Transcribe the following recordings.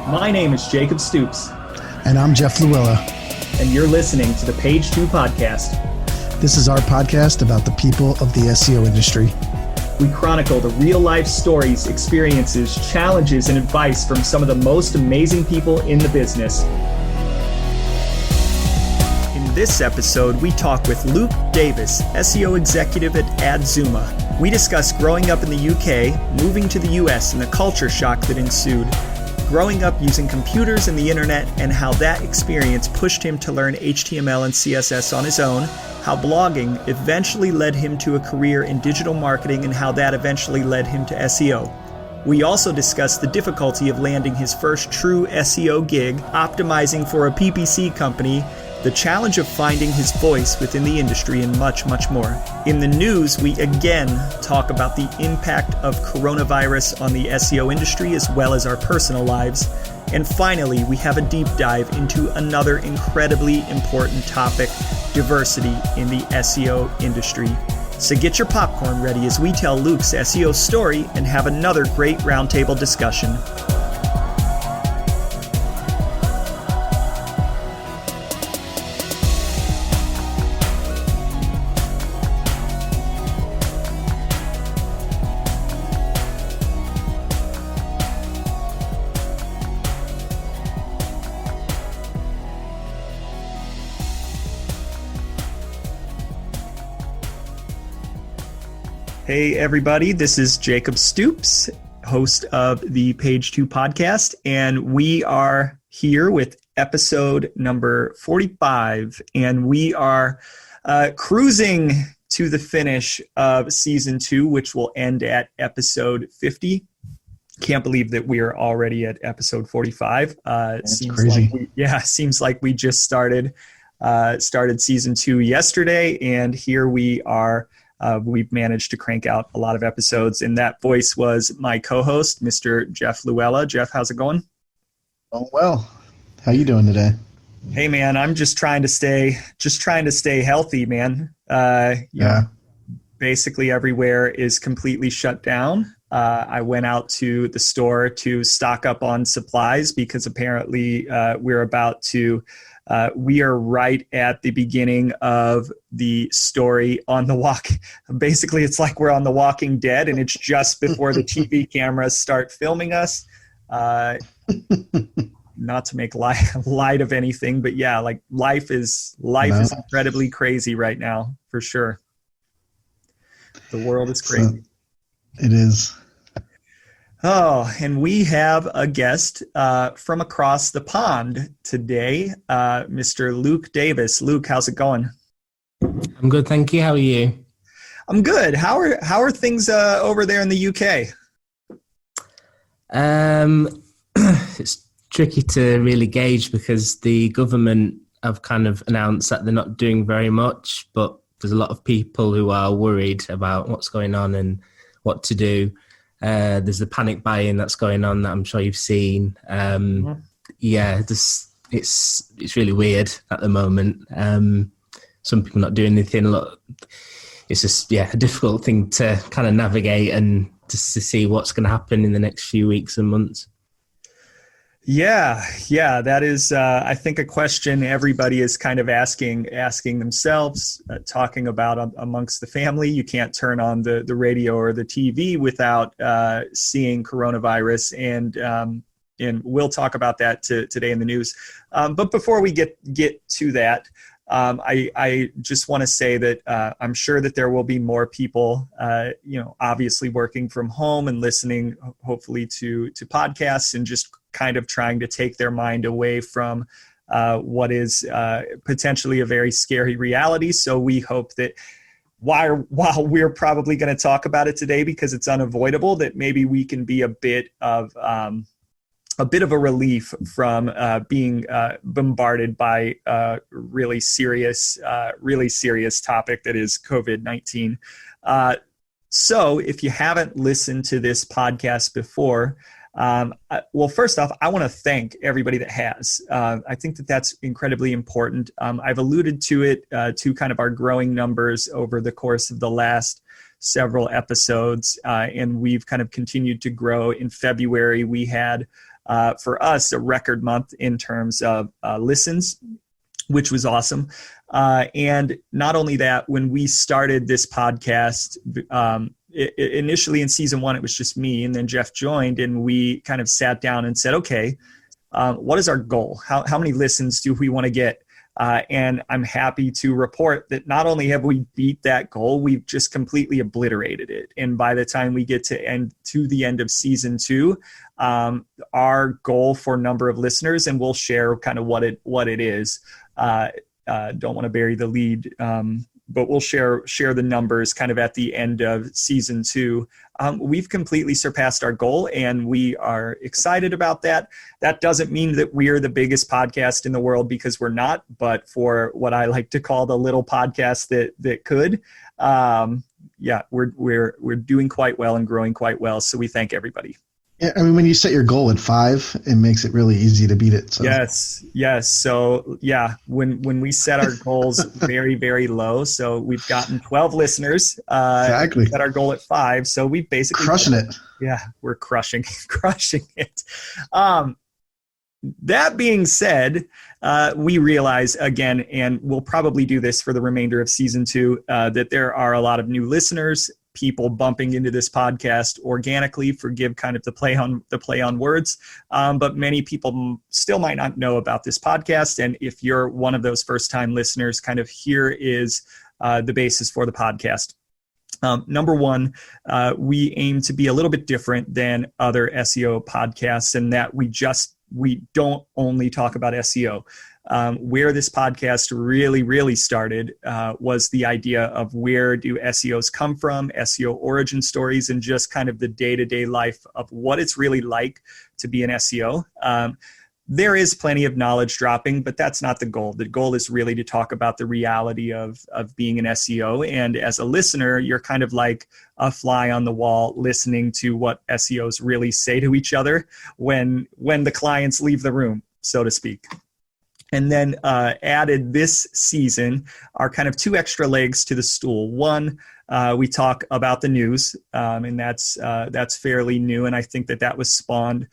My name is Jacob Stoops. And I'm Jeff Luella. And you're listening to the Page 2 podcast. This is our podcast about the people of the SEO industry. We chronicle the real-life stories, experiences, challenges, and advice from some of the most amazing people in the business. In this episode, we talk with Luke Davis, SEO executive at Adzooma. We discuss growing up in the UK, moving to the US, and the culture shock that ensued. Growing up using computers and the internet, and how that experience pushed him to learn HTML and CSS on his own, how blogging eventually led him to a career in digital marketing, and how that eventually led him to SEO. We also discuss the difficulty of landing his first true SEO gig, optimizing for a PPC company, the challenge of finding his voice within the industry, and much, much more. In the news, we again talk about the impact of coronavirus on the SEO industry as well as our personal lives. And finally, we have a deep dive into another incredibly important topic, diversity in the SEO industry. So get your popcorn ready as we tell Luke's SEO story and have another great roundtable discussion. Hey everybody, this is Jacob Stoops, host of the Page 2 podcast, and we are here with episode number 45, and we are cruising to the finish of season 2, which will end at episode 50. Can't believe that we are already at episode 45. That's crazy. Seems like we just started season 2 yesterday, and here we are. We've managed to crank out a lot of episodes, and that voice was my co-host, Mr. Jeff Luella. Jeff, how's it going? Oh, well. How you doing today? Hey, man, I'm just trying to stay healthy, man. Basically everywhere is completely shut down. I went out to the store to stock up on supplies because apparently we are right at the beginning of the story on the walk. Basically, it's like we're on The Walking Dead, and it's just before the TV cameras start filming us. Not to make light of anything, but yeah, like life is incredibly crazy right now, for sure. The world is crazy. It is. Oh, and we have a guest from across the pond today, Mr. Luke Davis. Luke, how's it going? I'm good, thank you. How are you? I'm good. How are things over there in the UK? It's tricky to really gauge because the government have kind of announced that they're not doing very much, but there's a lot of people who are worried about what's going on and what to do. There's the panic buying that's going on that I'm sure you've seen. It's really weird at the moment. Some people not doing anything. Look, it's just a difficult thing to kind of navigate and just to see what's going to happen in the next few weeks and months. Yeah, that is, I think, a question everybody is kind of asking themselves, talking about amongst the family. You can't turn on the radio or the TV without seeing coronavirus, and we'll talk about that today in the news. But before we get to that, I just want to say that I'm sure that there will be more people, obviously working from home and listening, hopefully to podcasts, and just kind of trying to take their mind away from what is potentially a very scary reality. So we hope that while we're probably going to talk about it today because it's unavoidable, that maybe we can be a bit of a relief from being bombarded by a really serious topic that is COVID-19. So if you haven't listened to this podcast before, well, first off, I want to thank everybody that has. I think that that's incredibly important. I've alluded to it, to kind of our growing numbers over the course of the last several episodes, and we've kind of continued to grow. In February, we had for us, a record month in terms of listens, which was awesome. And not only that, when we started this podcast, initially in season 1, it was just me, and then Jeff joined, and we kind of sat down and said, okay, what is our goal? How many listens do we want to get? And I'm happy to report that not only have we beat that goal, we've just completely obliterated it. And by the time we get to the end of season 2, our goal for number of listeners, and we'll share kind of what it is. Don't want to bury the lead, but we'll share the numbers kind of at the end of season 2. We've completely surpassed our goal, and we are excited about that. That doesn't mean that we're the biggest podcast in the world, because we're not, but for what I like to call the little podcast that could, we're doing quite well and growing quite well. So we thank everybody. Yeah, I mean, when you set your goal at 5, it makes it really easy to beat it. So. Yes. So when we set our goals very, very low, so we've gotten 12 listeners. Exactly. Set our goal at 5, so we basically crushing it. Yeah, we're crushing it. That being said, we realize again, and we'll probably do this for the remainder of season 2, that there are a lot of new listeners. People bumping into this podcast organically, forgive kind of the play on words, but many people still might not know about this podcast. And if you're one of those first-time listeners, kind of here is the basis for the podcast. Number one, we aim to be a little bit different than other SEO podcasts, in that we don't only talk about SEO. Where this podcast really, really started was the idea of where do SEOs come from, SEO origin stories, and just kind of the day-to-day life of what it's really like to be an SEO. There is plenty of knowledge dropping, but that's not the goal. The goal is really to talk about the reality of being an SEO. And as a listener, you're kind of like a fly on the wall listening to what SEOs really say to each other when the clients leave the room, so to speak. And then added this season are kind of 2 extra legs to the stool. One, we talk about the news, and that's fairly new. And I think that was spawned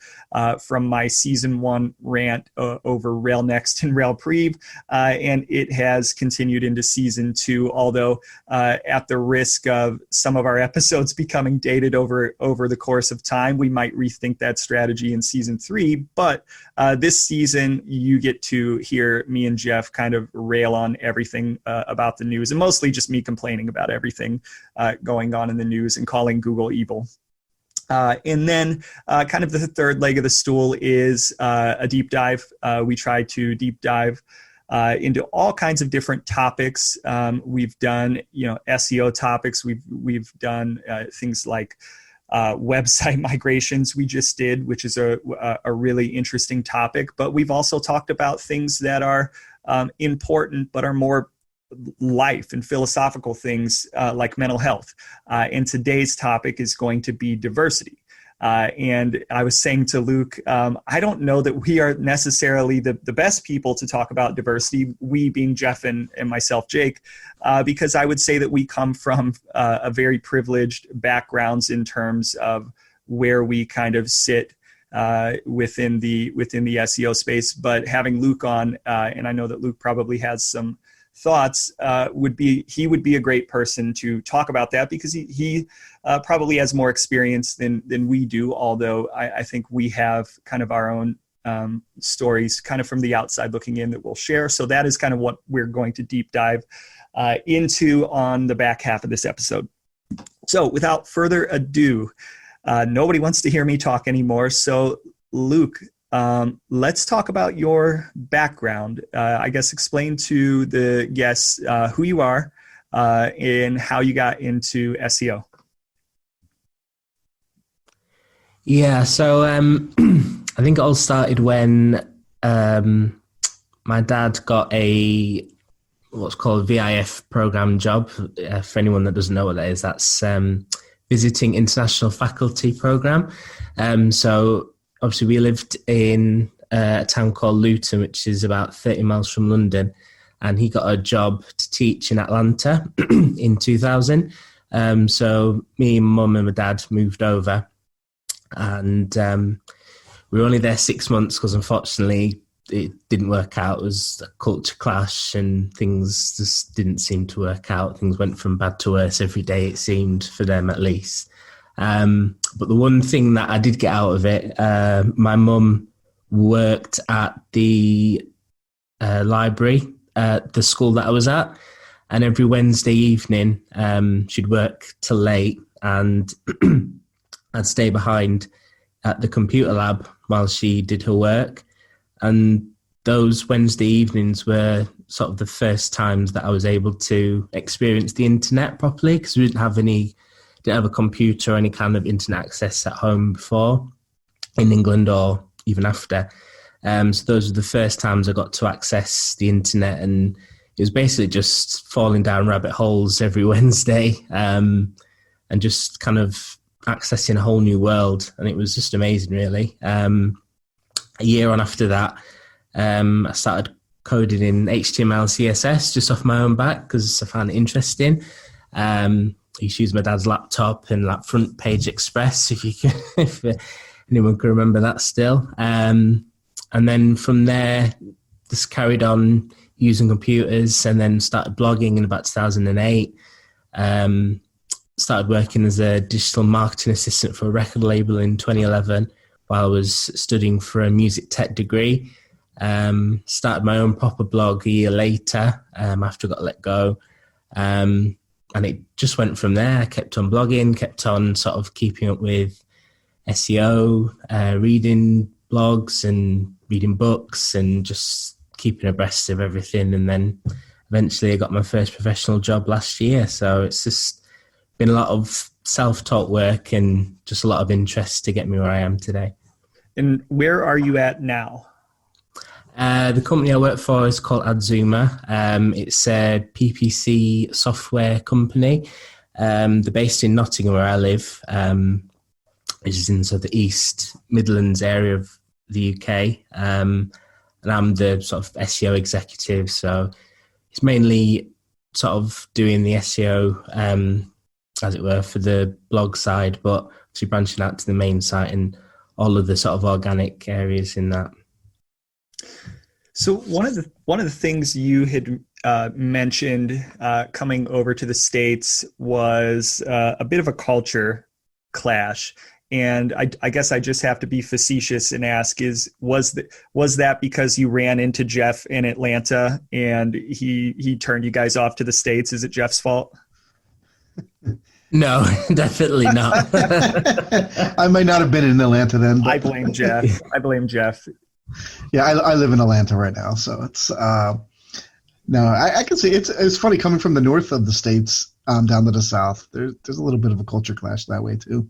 from my season 1 rant over Rail Next and Rail Prev, and it has continued into season 2. Although at the risk of some of our episodes becoming dated over the course of time, we might rethink that strategy in season 3. But this season, you get to hear me and Jeff kind of rail on everything about the news, and mostly just me complaining about everything going on in the news and calling Google evil. And then kind of the third leg of the stool is a deep dive. We try to deep dive into all kinds of different topics. We've done, SEO topics. We've done things like website migrations we just did, which is a really interesting topic. But we've also talked about things that are important but are more life and philosophical things like mental health. And today's topic is going to be diversity. And I was saying to Luke, I don't know that we are necessarily the best people to talk about diversity, we being Jeff and myself, Jake, because I would say that we come from a very privileged backgrounds in terms of where we kind of sit within the SEO space. But having Luke on, and I know that Luke probably has some thoughts, he would be a great person to talk about that, because he probably has more experience than we do, although I think we have kind of our own stories kind of from the outside looking in that we'll share. So that is kind of what we're going to deep dive into on the back half of this episode. So without further ado, nobody wants to hear me talk anymore. So Luke, let's talk about your background. I guess explain to the guests who you are and how you got into SEO. Yeah, so I think it all started when my dad got a what's called VIF program job. For anyone that doesn't know what that is, that's visiting international faculty program. So obviously we lived in a town called Luton, which is about 30 miles from London, and he got a job to teach in Atlanta in 2000. So me, mum and my dad moved over, and we were only there 6 months because unfortunately it didn't work out. It was a culture clash and things just didn't seem to work out. Things went from bad to worse every day, it seemed, for them at least. But the one thing that I did get out of it, my mum worked at the library at the school that I was at, and every Wednesday evening she'd work till late, and I'd stay behind at the computer lab while she did her work. And those Wednesday evenings were sort of the first times that I was able to experience the internet properly, because we didn't have a computer or any kind of internet access at home before in England or even after. So those were the first times I got to access the internet, and it was basically just falling down rabbit holes every Wednesday and just kind of accessing a whole new world. And it was just amazing, really. A year on after that, I started coding in HTML, CSS just off my own back because I found it interesting. I used to use my dad's laptop and like Front Page Express, if anyone can remember that still. And then from there, just carried on using computers, and then started blogging in about 2008. Started working as a digital marketing assistant for a record label in 2011 while I was studying for a music tech degree. Started my own proper blog a year later after I got let go. And it just went from there. I kept on blogging, kept on sort of keeping up with SEO, reading blogs and reading books and just keeping abreast of everything. And then eventually I got my first professional job last year. So it's just been a lot of self-taught work and just a lot of interest to get me where I am today. And where are you at now? The company I work for is called Adzooma. It's a PPC software company. They're based in Nottingham, where I live, which is in sort of the East Midlands area of the UK. And I'm the sort of SEO executive. So it's mainly sort of doing the SEO, as it were, for the blog side, but obviously branching out to the main site and all of the sort of organic areas in that. So one of the things you had mentioned coming over to the States was a bit of a culture clash, and I guess I just have to be facetious and ask: was that because you ran into Jeff in Atlanta and he turned you guys off to the States? Is it Jeff's fault? No, definitely not. I might not have been in Atlanta then. But I blame Jeff. Yeah, I live in Atlanta right now, so it's no. I can see it's funny coming from the north of the states down to the south. There's a little bit of a culture clash that way too.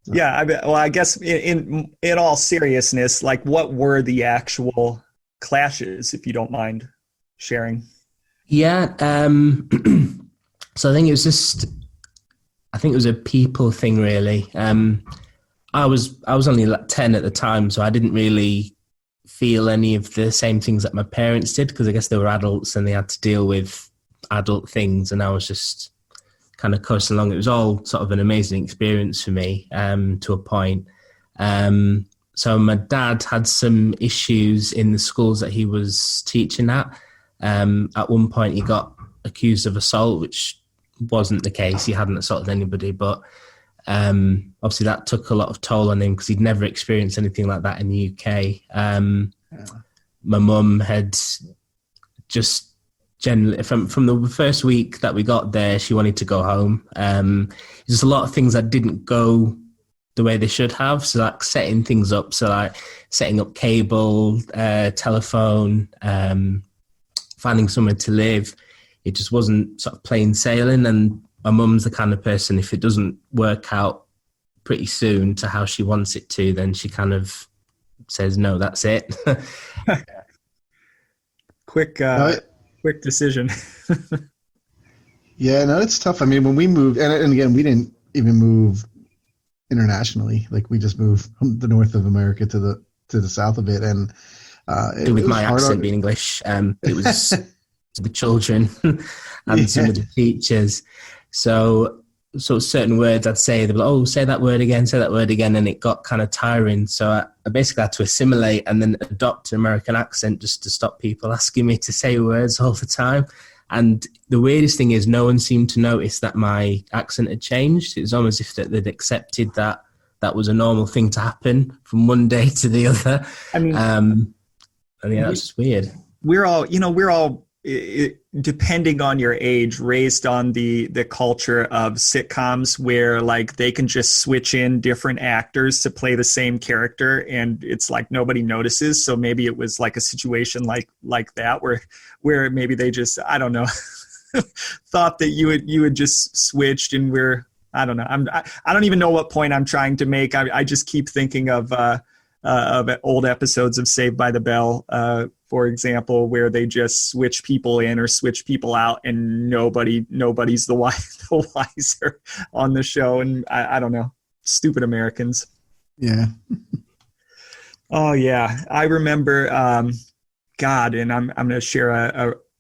So. Yeah, I guess in all seriousness, like what were the actual clashes, if you don't mind sharing? Yeah, so I think it was a people thing, really. I was only like 10 at the time, so I didn't really feel any of the same things that my parents did, because I guess they were adults and they had to deal with adult things, and I was just kind of coasting along. It was all sort of an amazing experience for me to a point. So my dad had some issues in the schools that he was teaching at. At one point he got accused of assault, which wasn't the case. He hadn't assaulted anybody, but obviously that took a lot of toll on him because he'd never experienced anything like that in the UK. My mum had just generally, from the first week that we got there, she wanted to go home. There's a lot of things that didn't go the way they should have. So like setting things up, so like setting up cable, telephone, finding somewhere to live. It just wasn't sort of plain sailing, and my mum's the kind of person, if it doesn't work out pretty soon to how she wants it to, then she kind of says, no, that's it. Quick decision. Yeah, no, it's tough. I mean, when we moved, and again, we didn't even move internationally. Like we just moved from the north of America to the south of it. And with my accent being English, it was the children and some of the teachers. So sort of certain words I'd say, they'd be like, oh, say that word again. And it got kind of tiring. So I basically had to assimilate and then adopt an American accent just to stop people asking me to say words all the time. And the weirdest thing is no one seemed to notice that my accent had changed. It was almost as if they'd accepted that that was a normal thing to happen from one day to the other. I mean, that's just weird. We're all depending on your age, raised on the culture of sitcoms where like they can just switch in different actors to play the same character and it's like nobody notices. So maybe it was like a situation like that where maybe they just, I don't know, thought that you had just switched and I don't know. I don't even know what point I'm trying to make. I just keep thinking of old episodes of Saved by the Bell, for example, where they just switch people in or switch people out, and nobody's the wiser on the show. And I don't know, stupid Americans. Yeah. Oh yeah, I remember. God, and I'm going to share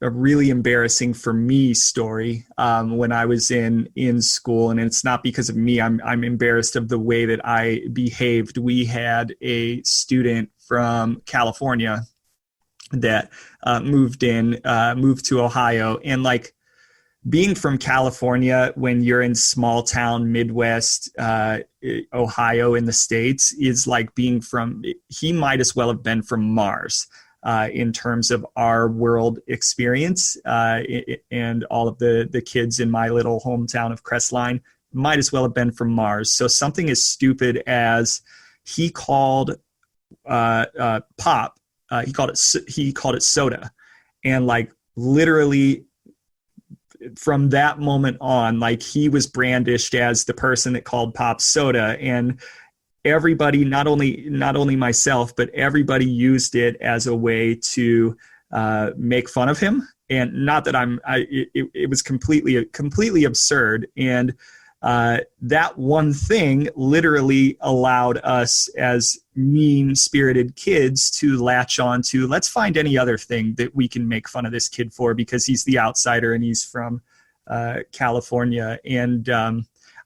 a really embarrassing for me story when I was in school, and it's not because of me. I'm embarrassed of the way that I behaved. We had a student from California that moved to Ohio, and like being from California when you're in small town Midwest Ohio in the States is like being from. He might as well have been from Mars. In terms of our world experience, and all of the kids in my little hometown of Crestline might as well have been from Mars. So something as stupid as he called pop, he called it soda, and like literally from that moment on, like he was brandished as the person that called pop soda, and everybody, not only myself, but everybody used it as a way to make fun of him. And not that it was completely absurd. And that one thing literally allowed us as mean-spirited kids to latch on to, let's find any other thing that we can make fun of this kid for because he's the outsider and he's from California. And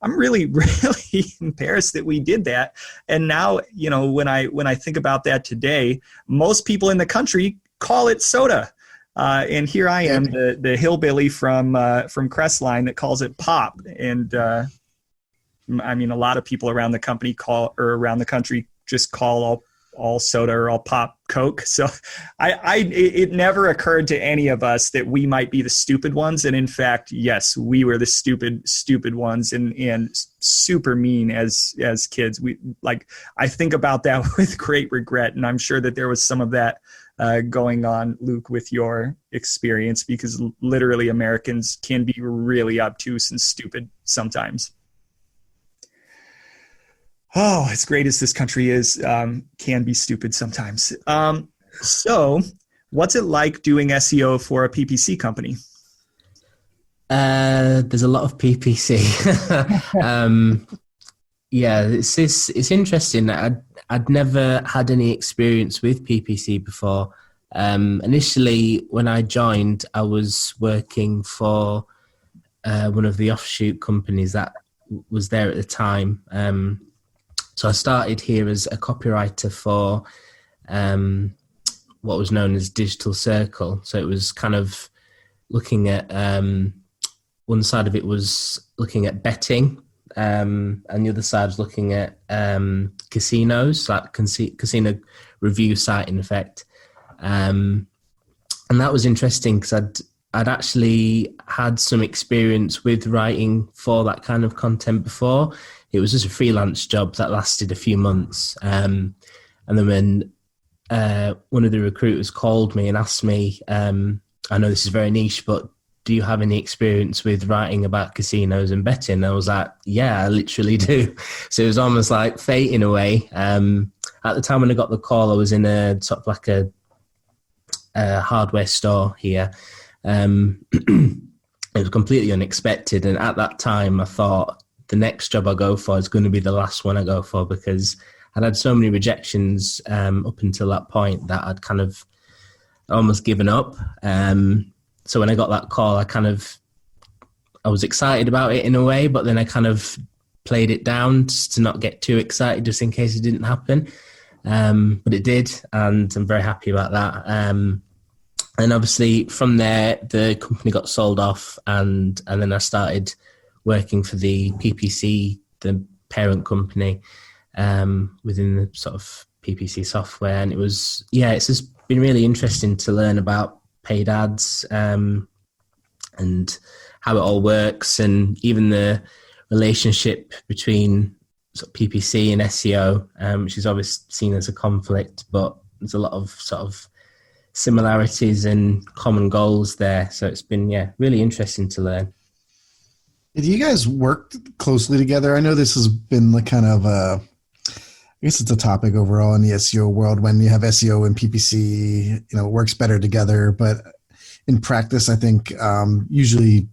I'm really, really embarrassed that we did that. And now, when I think about that today, most people in the country call it soda. And here I am, the hillbilly from Crestline that calls it pop. And I mean, a lot of people around the country just call all soda or all pop Coke. So it never occurred to any of us that we might be the stupid ones. And in fact, yes, we were the stupid ones and super mean as kids. I think about that with great regret. And I'm sure that there was some of that going on, Luke, with your experience, because literally Americans can be really obtuse and stupid sometimes. Oh, as great as this country is, can be stupid sometimes. So what's it like doing SEO for a PPC company? There's a lot of PPC. Yeah, it's interesting. I'd never had any experience with PPC before. Initially, when I joined, I was working for one of the offshoot companies that was there at the time. So I started here as a copywriter for what was known as Digital Circle. So it was kind of looking at, one side of it was looking at betting, and the other side was looking at casinos, like casino review site in effect. And that was interesting because I'd actually had some experience with writing for that kind of content before. It was just a freelance job that lasted a few months. And then when one of the recruiters called me and asked me, I know this is very niche, but do you have any experience with writing about casinos and betting? I was like, yeah, I literally do. So it was almost like fate in a way. At the time when I got the call, I was in a sort of like a hardware store here. It was completely unexpected. And at that time, I thought the next job I go for is going to be the last one I go for, because I'd had so many rejections up until that point that I'd kind of almost given up. So when I got that call, I was excited about it in a way, but then I kind of played it down just to not get too excited just in case it didn't happen. But it did, and I'm very happy about that. And obviously from there, the company got sold off, and then I started working for the PPC, the parent company, within the sort of PPC software. And it's just been really interesting to learn about paid ads, and how it all works, and even the relationship between sort of PPC and SEO, which is always seen as a conflict, but there's a lot of sort of similarities and common goals there. So it's been, really interesting to learn. Do you guys work closely together? I know this has been like kind of I guess it's a topic overall in the SEO world. When you have SEO and PPC, it works better together. But in practice, I think usually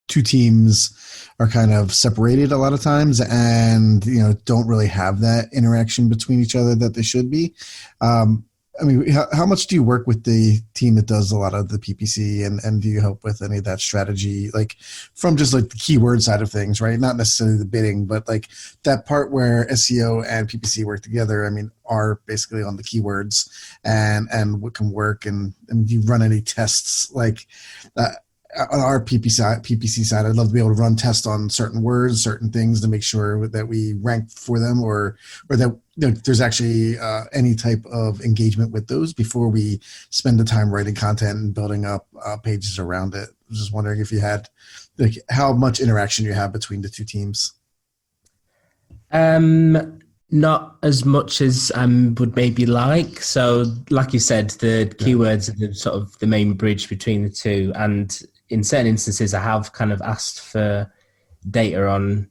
two teams are kind of separated a lot of times, and don't really have that interaction between each other that they should be. How much do you work with the team that does a lot of the PPC, and do you help with any of that strategy, like from just like the keyword side of things, right? Not necessarily the bidding, but like that part where SEO and PPC work together, are basically on the keywords and what can work, and do you run any tests like on our PPC side? I'd love to be able to run tests on certain words, certain things to make sure that we rank for them, or that there's actually any type of engagement with those before we spend the time writing content and building up pages around it. I was just wondering if you had like how much interaction you have between the two teams. Not as much as I would maybe like. So like you said, the keywords are the sort of the main bridge between the two. And in certain instances, I have kind of asked for data on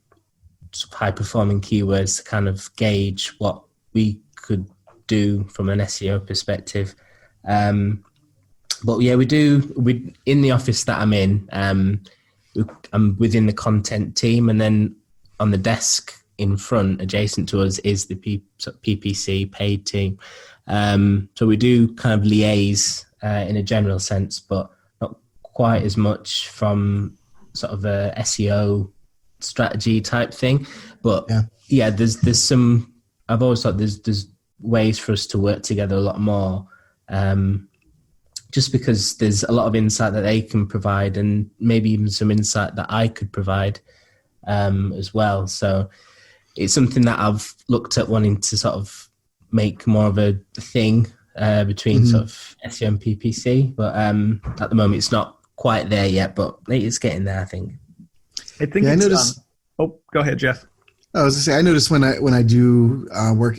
sort of high performing keywords to kind of gauge what we could do from an SEO perspective. But yeah, we in the office that I'm in, I'm within the content team, and then on the desk in front, adjacent to us, is the PPC paid team. So we do kind of liaise in a general sense, but not quite as much from sort of a SEO strategy type thing. But yeah, there's some. I've always thought there's ways for us to work together a lot more. Just because there's a lot of insight that they can provide, and maybe even some insight that I could provide as well. So it's something that I've looked at wanting to sort of make more of a thing between sort of SEO and PPC. But at the moment, it's not quite there yet, but it's getting there, I think. I think I noticed. Go ahead, Jeff. I was going to say, I noticed when I do work,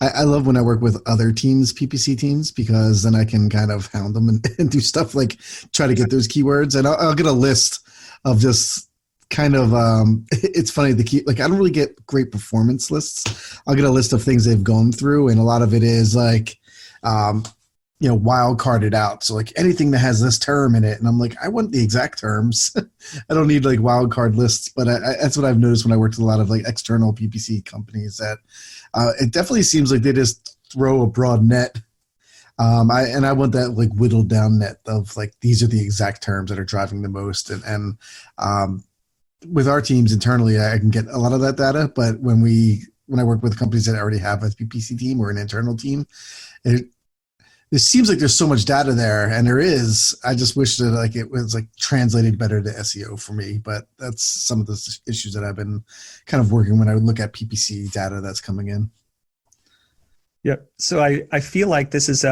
I love when I work with other teams, PPC teams, because then I can kind of hound them and do stuff like try to get those keywords. And I'll get a list of just kind of, it's funny, I don't really get great performance lists. I'll get a list of things they've gone through, and a lot of it is like, wild carded out. So like anything that has this term in it, and I'm like, I want the exact terms. I don't need like wild card lists, but that's what I've noticed when I worked with a lot of like external PPC companies, that it definitely seems like they just throw a broad net. I want that like whittled down net of like, these are the exact terms that are driving the most. And with our teams internally, I can get a lot of that data, but when I work with companies that already have a PPC team or an internal team, it seems like there's so much data there, and there is. I just wish that like it was like translated better to SEO for me. But that's some of the issues that I've been kind of working when I would look at PPC data that's coming in. Yep. So I feel like this is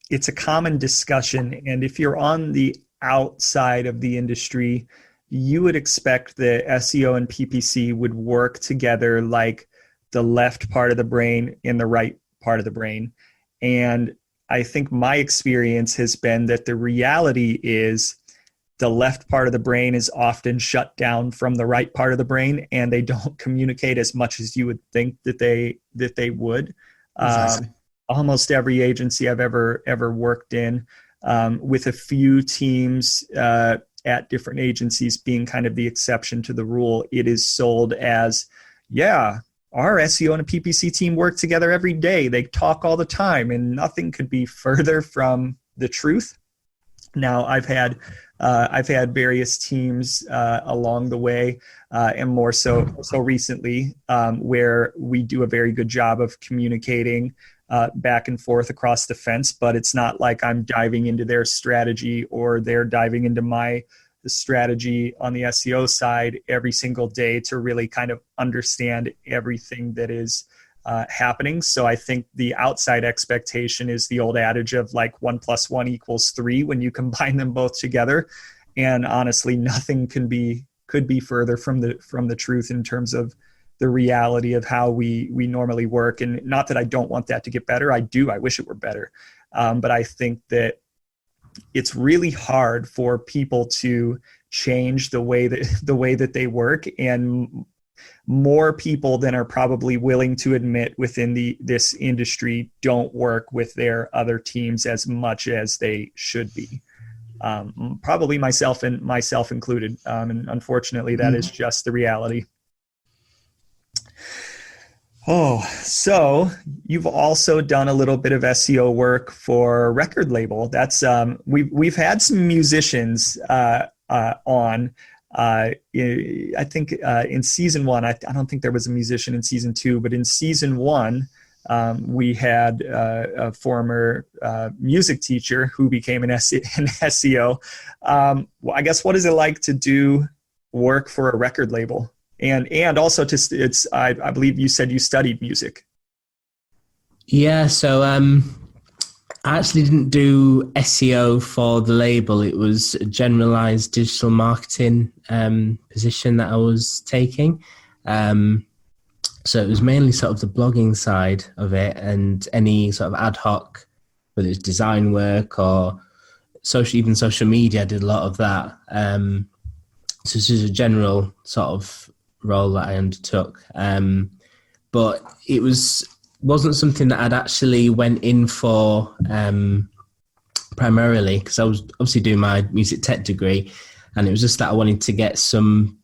it's a common discussion, and if you're on the outside of the industry, you would expect the SEO and PPC would work together like the left part of the brain and the right part of the brain. And I think my experience has been that the reality is the left part of the brain is often shut down from the right part of the brain, and they don't communicate as much as you would think that they would. Exactly. Almost every agency I've ever worked in, with a few teams at different agencies being kind of the exception to the rule, it is sold as, our SEO and a PPC team work together every day. They talk all the time, and nothing could be further from the truth. Now, I've had various teams along the way, and more so recently, where we do a very good job of communicating back and forth across the fence. But it's not like I'm diving into their strategy or they're diving into my strategy on the SEO side every single day to really kind of understand everything that is happening. So I think the outside expectation is the old adage of like 1 + 1 = 3 when you combine them both together. And honestly, nothing could be further from the truth in terms of the reality of how we normally work. And not that I don't want that to get better. I do. I wish it were better. But I think that it's really hard for people to change the way that they work, and more people than are probably willing to admit within this industry don't work with their other teams as much as they should be. Probably myself included. And unfortunately, that is just the reality. Oh, so you've also done a little bit of SEO work for a record label. That's we've had some musicians on. I think in season 1, I don't think there was a musician in season 2, but in season 1, we had a former music teacher who became an SEO. Well, I guess, what is it like to do work for a record label? And also I believe you said you studied music. Yeah, so I actually didn't do SEO for the label. It was a generalized digital marketing position that I was taking. So it was mainly sort of the blogging side of it, and any sort of ad hoc, whether it's design work or social media. I did a lot of that. So this is a general sort of role that I undertook. But it wasn't something that I'd actually went in for primarily, because I was obviously doing my music tech degree, and it was just that I wanted to get some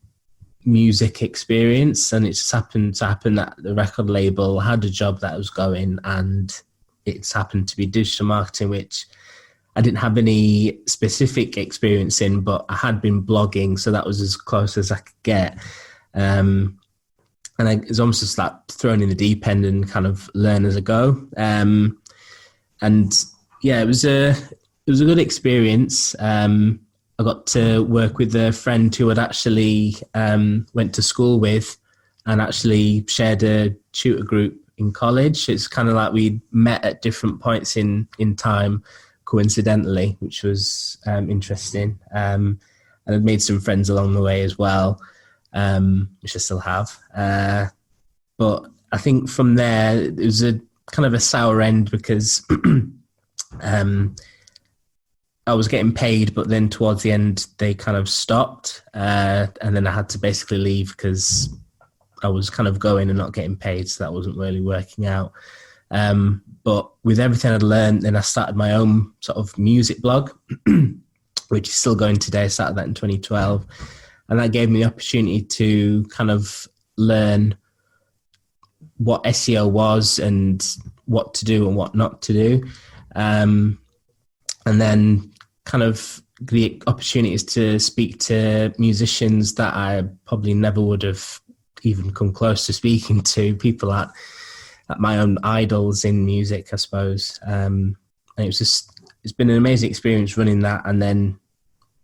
music experience, and it just happened that the record label had a job that was going, and it's happened to be digital marketing, which I didn't have any specific experience in, but I had been blogging, so that was as close as I could get. And it was almost just like thrown in the deep end and kind of learn as I go. And yeah, it was a good experience. I got to work with a friend who had actually went to school with, and actually shared a tutor group in college. It's kind of like we met at different points in time, coincidentally, which was interesting. And I'd made some friends along the way as well, which I still have. But I think from there, it was a kind of a sour end, because I was getting paid, but then towards the end, they kind of stopped. And then I had to basically leave because I was kind of going and not getting paid. So that wasn't really working out. But with everything I'd learned, then I started my own sort of music blog, which is still going today. I started that in 2012. And that gave me the opportunity to kind of learn what SEO was and what to do and what not to do. And then kind of the opportunities to speak to musicians that I probably never would have even come close to speaking to, people at my own idols in music, I suppose. And it's been an amazing experience running that, and then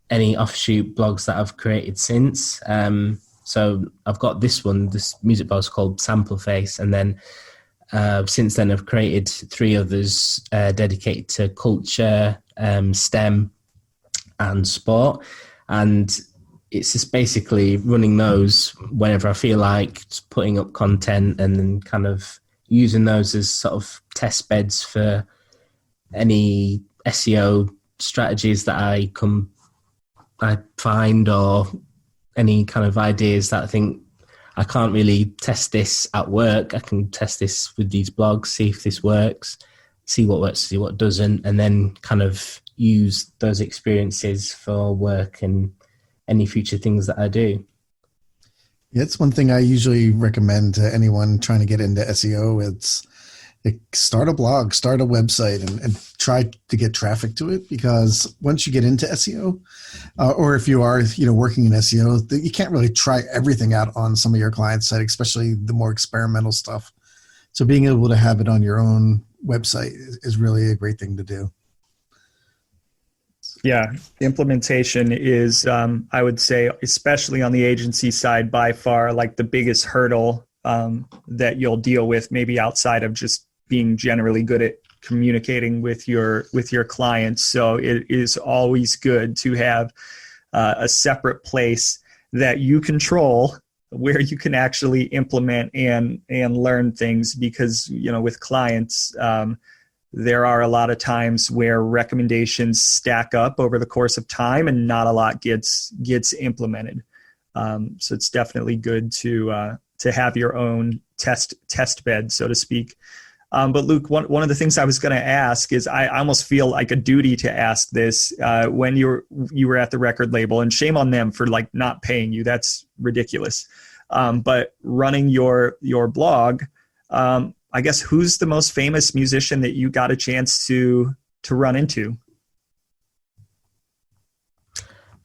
any offshoot blogs that I've created since. So I've got this music blog is called Sample Face, and then since then I've created 3 others dedicated to culture, STEM and sport, and it's just basically running those whenever I feel like, just putting up content and then kind of using those as sort of test beds for any SEO strategies that I find, or any kind of ideas that I think I can't really test this at work. I can test this with these blogs, see if this works, see what works, see what doesn't, and then kind of use those experiences for work and any future things that I do. Yeah, it's one thing I usually recommend to anyone trying to get into SEO. Like, start a blog, start a website, and try to get traffic to it, because once you get into SEO, or if you are, working in SEO, you can't really try everything out on some of your clients' site, especially the more experimental stuff. So being able to have it on your own website is really a great thing to do. Yeah, implementation is, I would say, especially on the agency side, by far like the biggest hurdle that you'll deal with, maybe outside of just being generally good at communicating with your clients. So it is always good to have a separate place that you control, where you can actually implement and learn things, because with clients, there are a lot of times where recommendations stack up over the course of time and not a lot gets implemented. So it's definitely good to have your own test bed, so to speak. But Luke, one of the things I was going to ask is, I almost feel like a duty to ask this, when you were at the record label, and shame on them for like not paying you. That's ridiculous. But running your blog, I guess, who's the most famous musician that you got a chance to run into?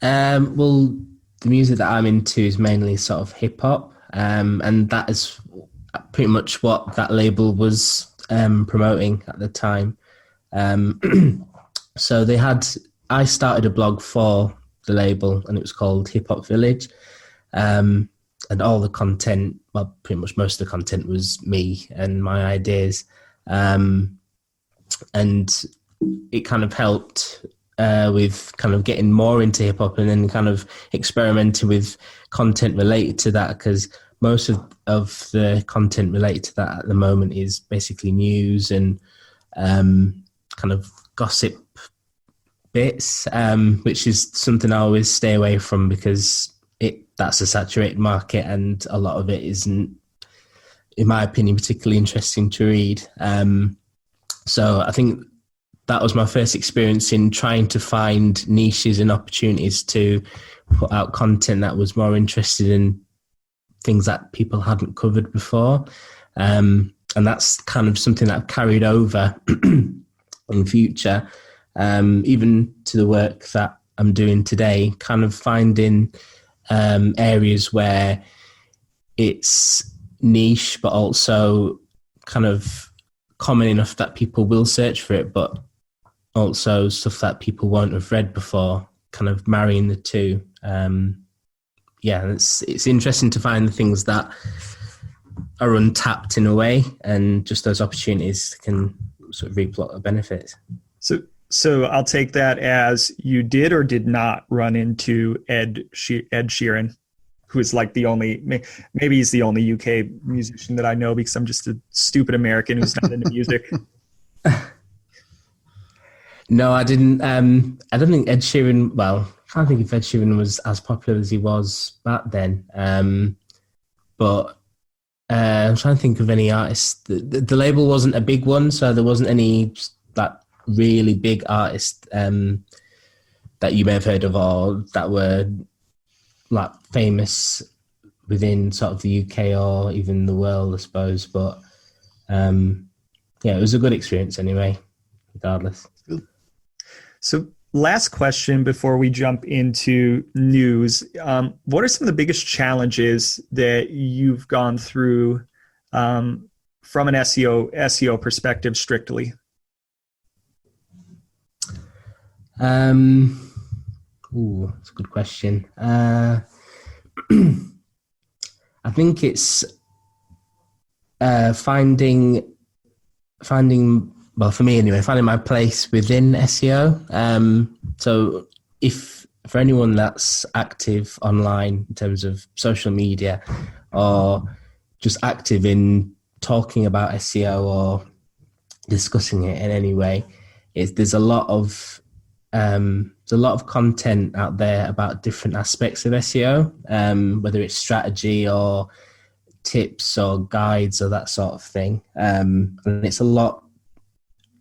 Well, the music that I'm into is mainly sort of hip hop, and that is pretty much what that label was promoting at the time. So I started a blog for the label, and it was called Hip Hop Village. And all the content, well, pretty much most of the content was me and my ideas. And it kind of helped with kind of getting more into hip hop, and then kind of experimenting with content related to that, because most of the content related to that at the moment is basically news and kind of gossip bits, which is something I always stay away from, because that's a saturated market, and a lot of it isn't, in my opinion, particularly interesting to read. So I think that was my first experience in trying to find niches and opportunities to put out content that was more interested in things that people hadn't covered before. And that's kind of something that I've carried over in future, even to the work that I'm doing today, kind of finding areas where it's niche, but also kind of common enough that people will search for it, but also stuff that people won't have read before, kind of marrying the two. It's interesting to find the things that are untapped in a way, and just those opportunities can sort of reap a lot of benefits. So I'll take that as you did or did not run into Ed Sheeran, who is like the only, maybe he's the only UK musician that I know, because I'm just a stupid American who's not into music. No, I didn't. I don't think Ed Sheeran, well, I can't think if Ed Sheeran was as popular as he was back then. But I'm trying to think of any artists. The label wasn't a big one, so there wasn't any that really big artists that you may have heard of, or that were like famous within sort of the UK or even the world, I suppose. But it was a good experience anyway, regardless. So last question before we jump into news. What are some of the biggest challenges that you've gone through from an SEO perspective strictly? That's a good question. I think it's finding, well, for me anyway, finding my place within SEO. So if for anyone that's active online in terms of social media, or just active in talking about SEO or discussing it in any way, there's a lot of content out there about different aspects of SEO, whether it's strategy or tips or guides or that sort of thing. And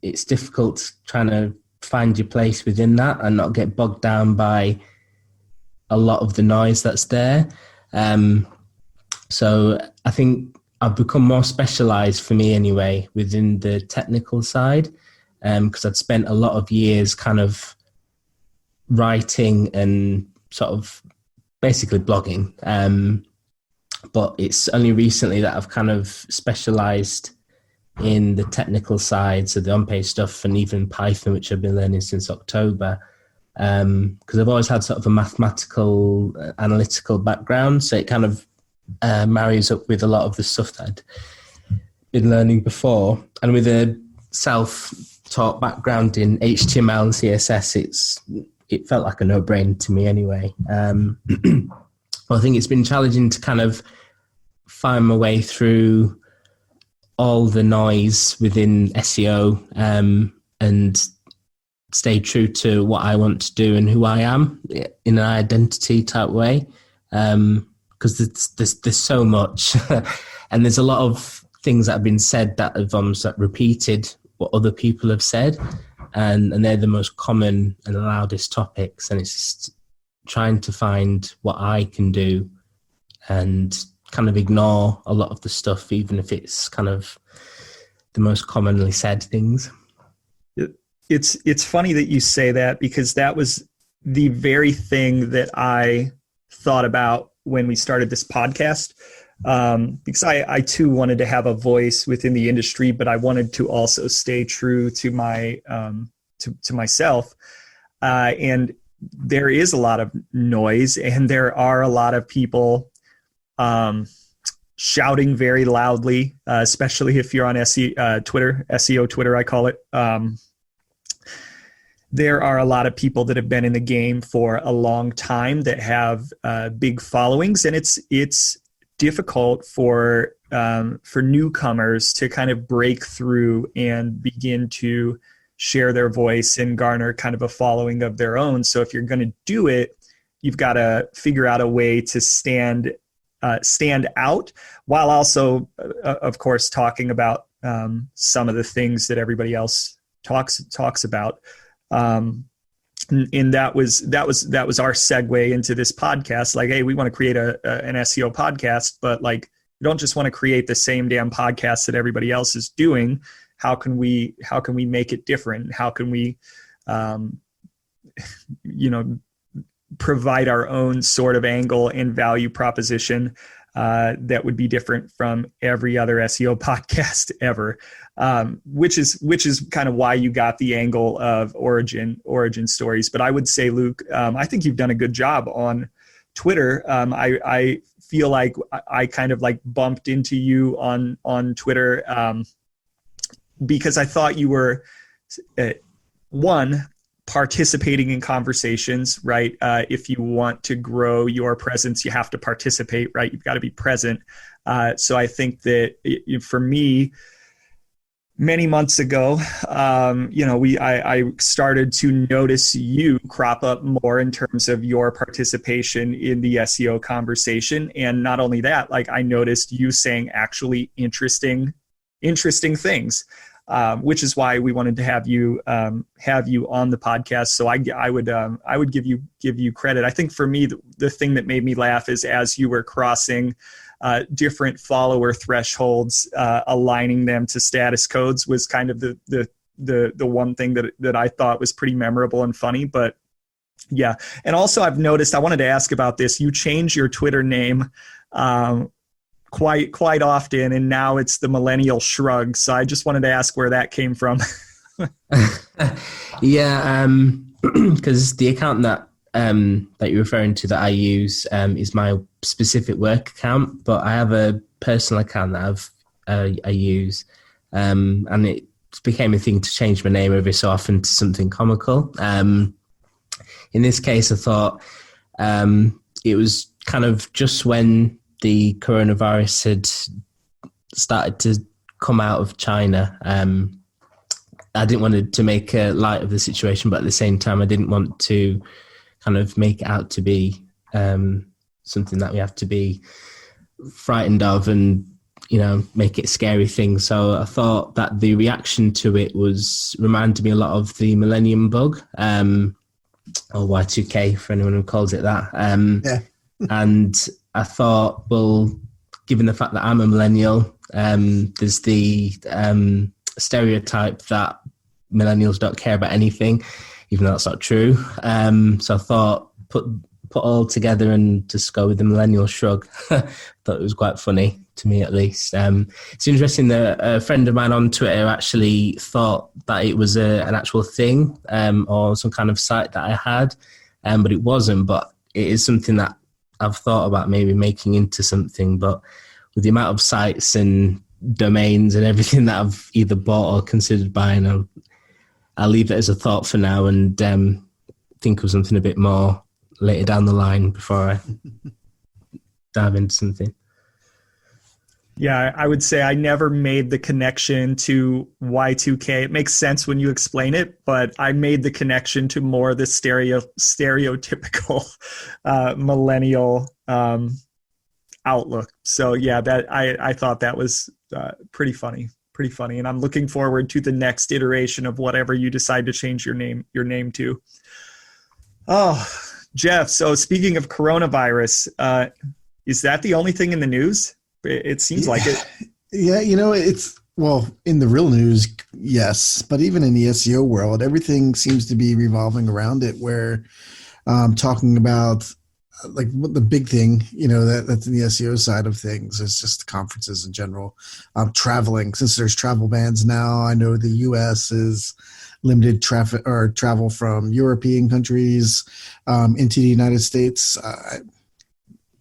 it's difficult trying to find your place within that and not get bogged down by a lot of the noise that's there. So I think I've become more specialized, for me anyway, within the technical side, because I'd spent a lot of years kind of writing and sort of basically blogging. But it's only recently that I've kind of specialized in the technical side, so the on-page stuff and even Python, which I've been learning since October. Because I've always had sort of a mathematical, analytical background, so it kind of marries up with a lot of the stuff that I'd been learning before. And with a self-taught background in HTML and CSS, it felt like a no-brainer to me anyway. I think it's been challenging to kind of find my way through all the noise within SEO and stay true to what I want to do and who I am in an identity type way. Because there's so much, and there's a lot of things that have been said that have almost repeated what other people have said, and they're the most common and loudest topics. And it's just trying to find what I can do and kind of ignore a lot of the stuff, even if it's kind of the most commonly said things. It's funny that you say that, because that was the very thing that I thought about when we started this podcast, because I too wanted to have a voice within the industry, but I wanted to also stay true to my to myself. And there is a lot of noise, and there are a lot of people shouting very loudly, especially if you're on Twitter, SEO Twitter, I call it. There are a lot of people that have been in the game for a long time that have big followings, and it's difficult for newcomers to kind of break through and begin to share their voice and garner kind of a following of their own. So if you're going to do it, you've got to figure out a way to stand out, while also, of course, talking about some of the things that everybody else talks about. And that was our segue into this podcast. Like, hey, we want to create an SEO podcast, but like, we don't just want to create the same damn podcast that everybody else is doing. How can we make it different? How can we, provide our own sort of angle and value proposition that would be different from every other SEO podcast ever, which is kind of why you got the angle of origin stories. But I would say, Luke, I think you've done a good job on Twitter. I feel like I kind of like bumped into you on Twitter because I thought you were participating in conversations, right? If you want to grow your presence, you have to participate, right? You've got to be present. So I think that for me, many months ago, I started to notice you crop up more in terms of your participation in the SEO conversation. And not only that, like, I noticed you saying actually interesting things. Which is why we wanted to have you on the podcast. So I would give you credit. I think for me, the thing that made me laugh is as you were crossing different follower thresholds, aligning them to status codes was kind of the one thing that I thought was pretty memorable and funny. But yeah, and also I've noticed, I wanted to ask about this. You changed your Twitter name quite often, and now it's the Millennial Shrug. So I just wanted to ask where that came from. Yeah, because the account that you're referring to that I use is my specific work account, but I have a personal account that I use, and it became a thing to change my name every so often to something comical. In this case, I thought it was kind of just when the coronavirus had started to come out of China. I didn't want to make a light of the situation, but at the same time, I didn't want to kind of make it out to be something that we have to be frightened of and, make it a scary thing. So I thought that the reaction to it reminded me a lot of the Millennium Bug, or Y2K for anyone who calls it that. Yeah. And I thought, well, given the fact that I'm a millennial, there's the stereotype that millennials don't care about anything, even though that's not true. So I thought put all together and just go with the millennial shrug. Thought it was quite funny, to me at least. It's interesting that a friend of mine on Twitter actually thought that it was an actual thing, or some kind of site that I had, but it wasn't. But it is something that I've thought about maybe making into something, but with the amount of sites and domains and everything that I've either bought or considered buying, I'll leave it as a thought for now and think of something a bit more later down the line before I dive into something. Yeah, I would say I never made the connection to Y2K. It makes sense when you explain it, but I made the connection to more the stereotypical millennial outlook. So yeah, that I thought that was pretty funny, and I'm looking forward to the next iteration of whatever you decide to change your name to. Oh, Jeff. So speaking of coronavirus, is that the only thing in the news? It seems like it. Yeah, it's, well, in the real news, yes, but even in the SEO world, everything seems to be revolving around it, where talking about like the big thing, that's in the SEO side of things is just conferences in general. Traveling, since there's travel bans now, I know the US is limited traffic or travel from European countries into the United States.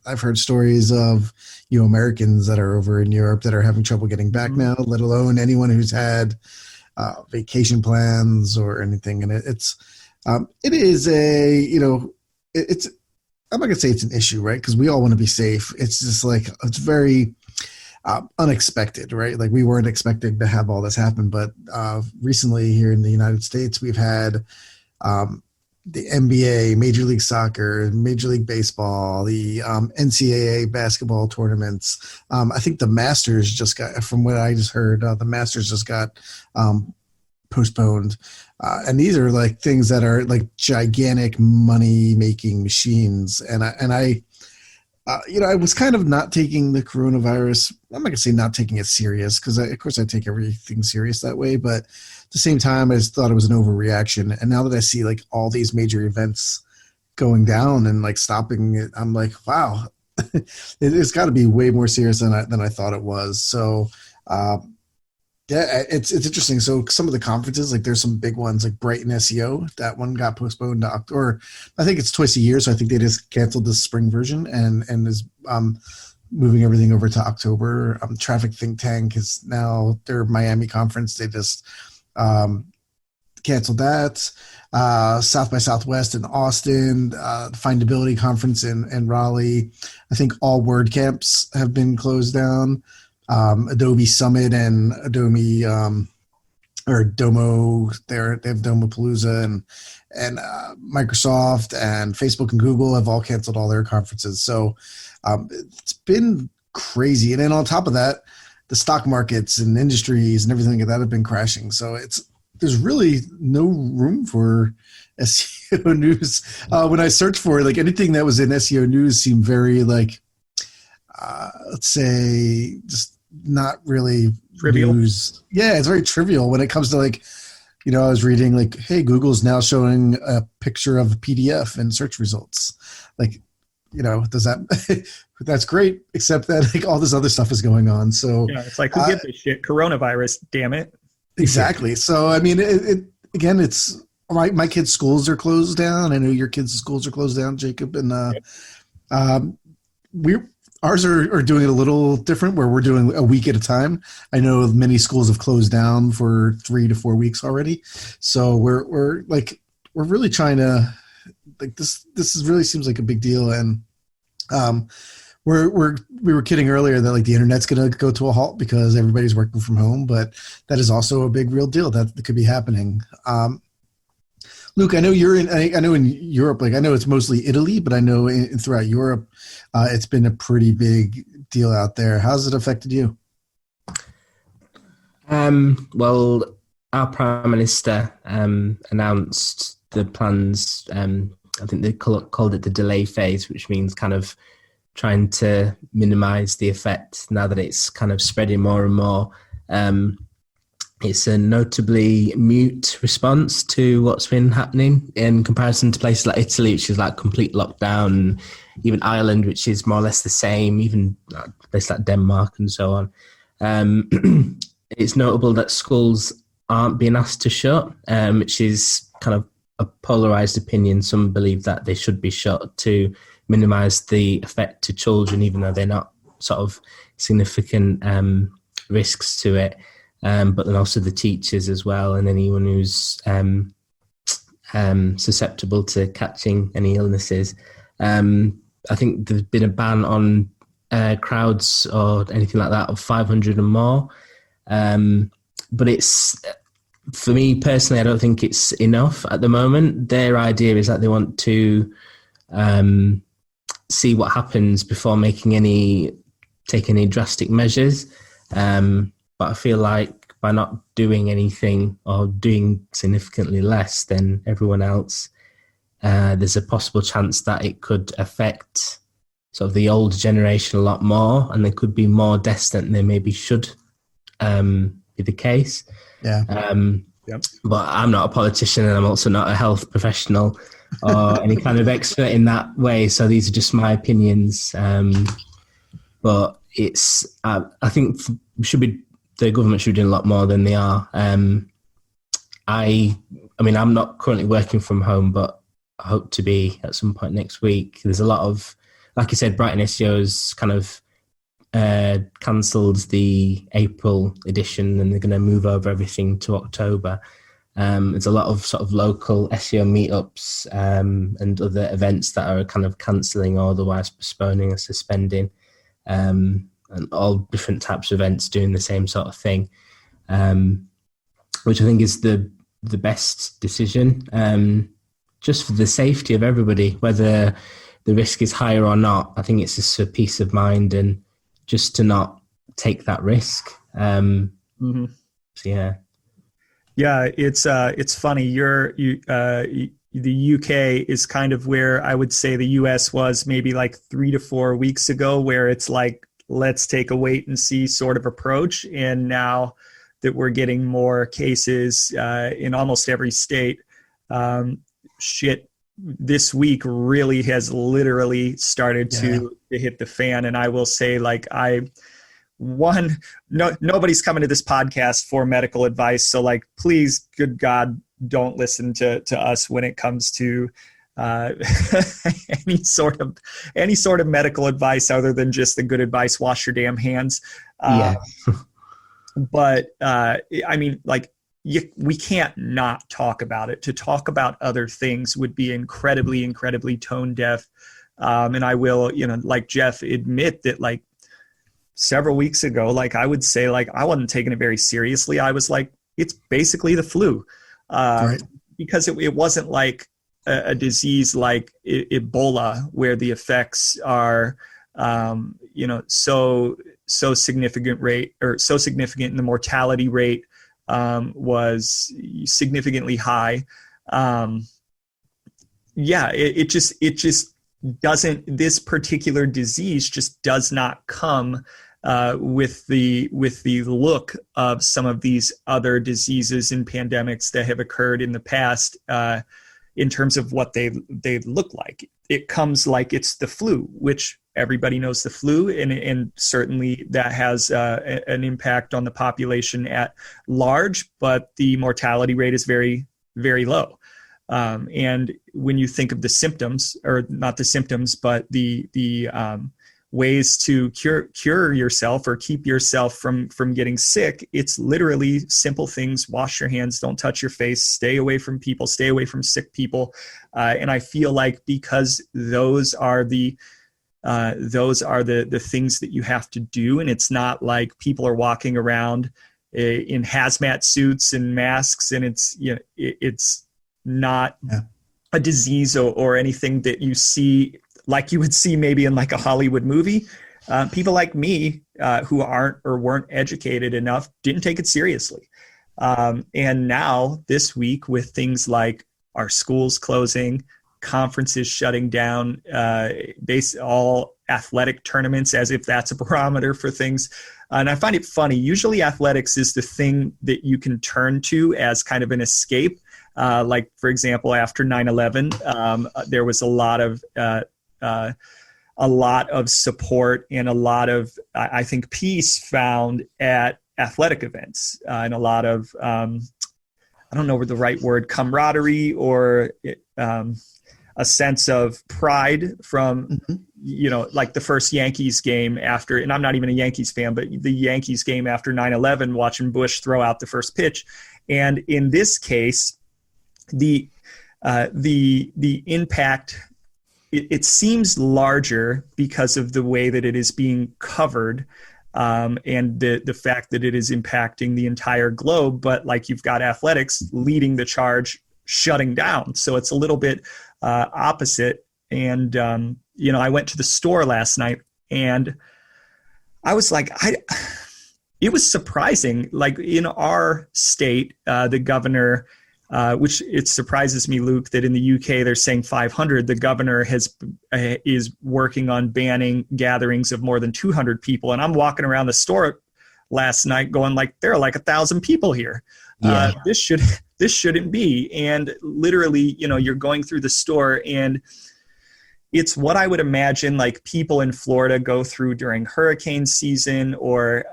I've heard stories of Americans that are over in Europe that are having trouble getting back now, let alone anyone who's had vacation plans or anything. And it is it's, I'm not gonna say it's an issue, right? Because we all want to be safe. It's just like, it's very unexpected, right? Like we weren't expecting to have all this happen, but recently here in the United States, we've had the NBA, Major League Soccer, Major League Baseball, the NCAA basketball tournaments. I think the Masters just got, from what I just heard, the Masters just got postponed. And these are like things that are like gigantic money-making machines. And I was kind of not taking the coronavirus. I'm not gonna say not taking it serious, because of course I take everything serious that way. But at the same time, I just thought it was an overreaction. And now that I see like all these major events going down and like stopping it, I'm like, wow, it's got to be way more serious than I thought it was. So yeah, it's interesting. So some of the conferences, like there's some big ones like Brighton SEO. That one got postponed to October. I think it's twice a year, so I think they just canceled the spring version and is moving everything over to October. Traffic Think Tank is now their Miami conference. They just canceled that. South by Southwest in Austin, Findability Conference in Raleigh. I think all WordCamps have been closed down. Adobe Summit and Adobe or Domo, they have Domopalooza, and Microsoft and Facebook and Google have all canceled all their conferences. So it's been crazy. And then on top of that, the stock markets and industries and everything like that have been crashing. So there's really no room for SEO news. When I searched for it, like anything that was in SEO news seemed very like, let's say, just not really trivial. News. Yeah, it's very trivial when it comes to like, I was reading like, hey, Google's now showing a picture of a PDF in search results. Like, does that, that's great, except that like all this other stuff is going on. So yeah, it's like, who gives a shit? Coronavirus, damn it. Exactly. So, I mean, again, it's my kids' schools are closed down. I know your kids' schools are closed down, Jacob. And ours are doing it a little different, where we're doing a week at a time. I know many schools have closed down for 3 to 4 weeks already. So we're really trying to, like, this really seems like a big deal. And we were kidding earlier that like the internet's going to go to a halt because everybody's working from home, but that is also a big real deal that could be happening. Luke, I know I know in Europe, like I know it's mostly Italy, but I know throughout Europe, it's been a pretty big deal out there. How's it affected you? Well, our Prime Minister announced the plans. I think they called it the delay phase, which means kind of trying to minimize the effect now that it's kind of spreading more and more. It's a notably mute response to what's been happening in comparison to places like Italy, which is like complete lockdown, even Ireland, which is more or less the same, even places like Denmark and so on. It's notable that schools aren't being asked to shut, which is kind of a polarized opinion. Some believe that they should be shut to minimize the effect to children, even though they're not sort of significant risks to it. But then also the teachers as well, and anyone who's susceptible to catching any illnesses. I think there's been a ban on crowds or anything like that of 500 or more. But it's, for me personally, I don't think it's enough at the moment. Their idea is that they want to see what happens before taking any drastic measures. But I feel like by not doing anything or doing significantly less than everyone else, there's a possible chance that it could affect sort of the older generation a lot more, and there could be more deaths than there maybe should be the case. Yeah. Yep. But I'm not a politician, and I'm also not a health professional or any kind of expert in that way. So these are just my opinions. But it's, I think the government should be doing a lot more than they are. I mean, I'm not currently working from home, but I hope to be at some point next week. There's a lot of, like you said, Brighton SEO's kind of cancelled the April edition, and they're going to move over everything to October. There's a lot of sort of local SEO meetups and other events that are kind of cancelling or otherwise postponing or suspending, and all different types of events doing the same sort of thing, which I think is the best decision, just for the safety of everybody, whether the risk is higher or not. I think it's just for peace of mind and just to not take that risk. So yeah. Yeah, it's funny. The UK is kind of where I would say the US was maybe like 3 to 4 weeks ago, where it's like, let's take a wait and see sort of approach. And now that we're getting more cases in almost every state, this week really has literally started to hit the fan. And I will say, like, nobody's coming to this podcast for medical advice. So, like, please, good God, don't listen to us when it comes to any sort of medical advice other than just the good advice: wash your damn hands. But I mean, like, we can't not talk about it. To talk about other things would be incredibly, incredibly tone deaf. And I will, like Jeff, admit that, like, several weeks ago, like, I would say, like, I wasn't taking it very seriously. I was like, it's basically the flu, right. Because it wasn't like a disease like Ebola, where the effects are, so significant and the mortality rate was significantly high. It just doesn't, this particular disease just does not come with the look of some of these other diseases and pandemics that have occurred in the past, in terms of what they look like. It comes like it's the flu, which everybody knows the flu, and certainly that has an impact on the population at large, but the mortality rate is very, very low. And when you think of the symptoms, or not the symptoms, but the ways to cure yourself or keep yourself from getting sick, it's literally simple things: wash your hands, don't touch your face, stay away from people, stay away from sick people. And I feel like because those are the things that you have to do, and it's not like people are walking around in hazmat suits and masks, and it's not a disease or anything that you see like you would see maybe in like a Hollywood movie. People like me who aren't or weren't educated enough didn't take it seriously. And now this week, with things like our schools closing, conferences shutting down, all athletic tournaments, as if that's a barometer for things. And I find it funny. Usually athletics is the thing that you can turn to as kind of an escape. Like, for example, after 9/11, there was a lot of support and a lot of, I think, peace found at athletic events, and a lot of, I don't know what the right word, camaraderie, or a sense of pride from, like the first Yankees game after, and I'm not even a Yankees fan, but the Yankees game after 9/11, watching Bush throw out the first pitch. And in this case, the impact, it seems larger because of the way that it is being covered, and the fact that it is impacting the entire globe. But like, you've got athletics leading the charge, shutting down. So it's a little bit opposite. And, I went to the store last night, and I was like, it was surprising. Like, in our state, the governor, which it surprises me, Luke, that in the UK they're saying 500. The governor is working on banning gatherings of more than 200 people. And I'm walking around the store last night going like, there are like 1,000 people here. Yeah. This shouldn't be. And literally, you're going through the store, and it's what I would imagine like people in Florida go through during hurricane season, or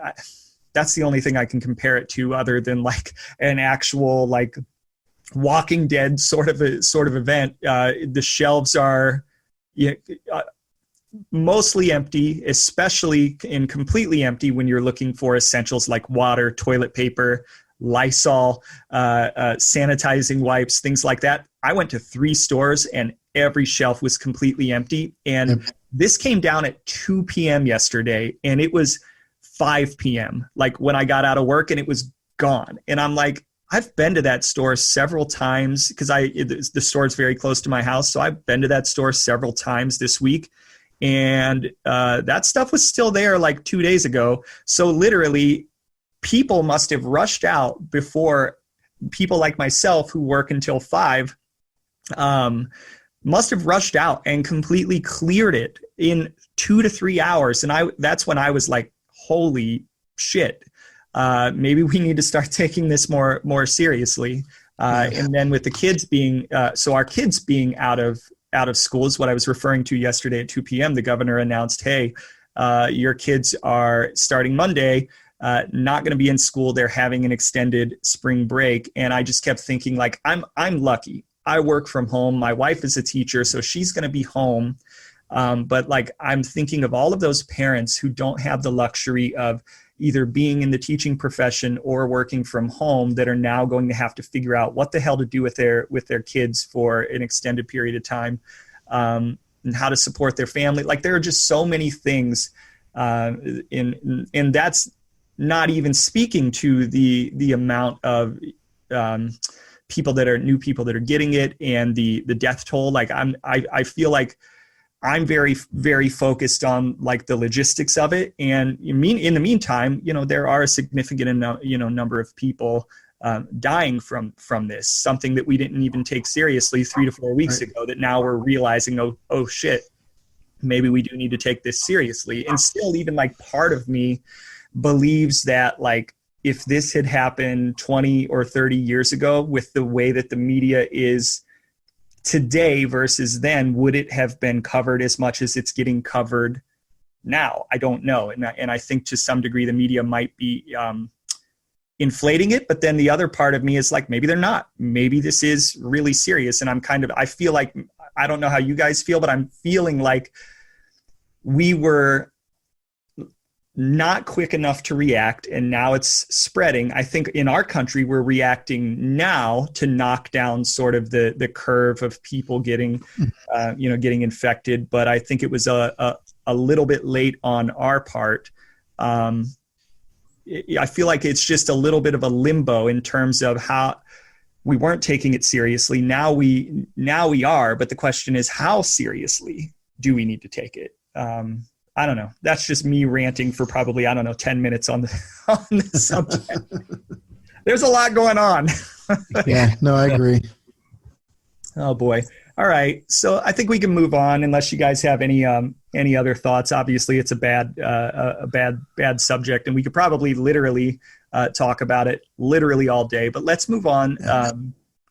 that's the only thing I can compare it to, other than like an actual like Walking Dead sort of event. The shelves are mostly empty, especially and completely empty when you're looking for essentials like water, toilet paper, Lysol, sanitizing wipes, things like that. I went to 3 stores and every shelf was completely empty. And this came down at 2 p.m. yesterday, and it was 5 p.m. like when I got out of work, and it was gone. And I'm like, I've been to that store several times because the store is very close to my house. So I've been to that store several times this week, and that stuff was still there like 2 days ago. So literally, people must have rushed out before, people like myself who work until 5, must have rushed out and completely cleared it in 2 to 3 hours. And that's when I was like, holy shit. Maybe we need to start taking this more seriously. And then with the kids being, so our kids being out of school is what I was referring to yesterday at 2 p.m. The governor announced, hey, your kids are starting Monday, not going to be in school. They're having an extended spring break. And I just kept thinking, like, I'm lucky. I work from home. My wife is a teacher, so she's going to be home. But like, I'm thinking of all of those parents who don't have the luxury of either being in the teaching profession or working from home, that are now going to have to figure out what the hell to do with their kids for an extended period of time, and how to support their family. Like, there are just so many things, and that's not even speaking to the amount of new people that are getting it, and the death toll. Like, I feel like I'm very, very focused on like the logistics of it. And in the meantime, there are a significant number of people dying from this, something that we didn't even take seriously 3 to 4 weeks ago, that now we're realizing, oh shit, maybe we do need to take this seriously. And still, even like part of me believes that, like, if this had happened 20 or 30 years ago, with the way that the media is today versus then, would it have been covered as much as it's getting covered now? I don't know. And I think to some degree the media might be inflating it, but then the other part of me is like, maybe they're not. Maybe this is really serious. And I feel like, I don't know how you guys feel, but I'm feeling like we were not quick enough to react, and now it's spreading. I think in our country, we're reacting now to knock down sort of the curve of people getting infected. But I think it was a little bit late on our part. I feel like it's just a little bit of a limbo in terms of how we weren't taking it seriously. Now we are, but the question is, how seriously do we need to take it? I don't know. That's just me ranting for probably, 10 minutes on the subject. There's a lot going on. Yeah, no, I agree. Oh boy. All right. So I think we can move on unless you guys have any other thoughts. Obviously, it's a bad subject, and we could probably literally talk about it literally all day. But let's move on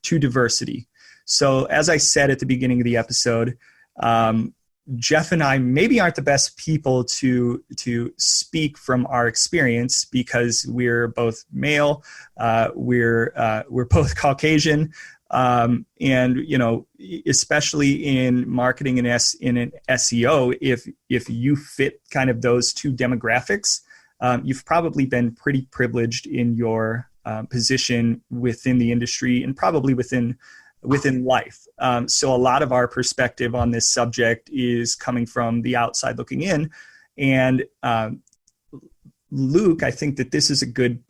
to diversity. So as I said at the beginning of the episode, Jeff and I maybe aren't the best people to speak from our experience because we're both male, we're both Caucasian, and especially in marketing and in an SEO, if you fit kind of those two demographics, you've probably been pretty privileged in your position within the industry and probably within life. So a lot of our perspective on this subject is coming from the outside looking in. And Luke, I think that this is a good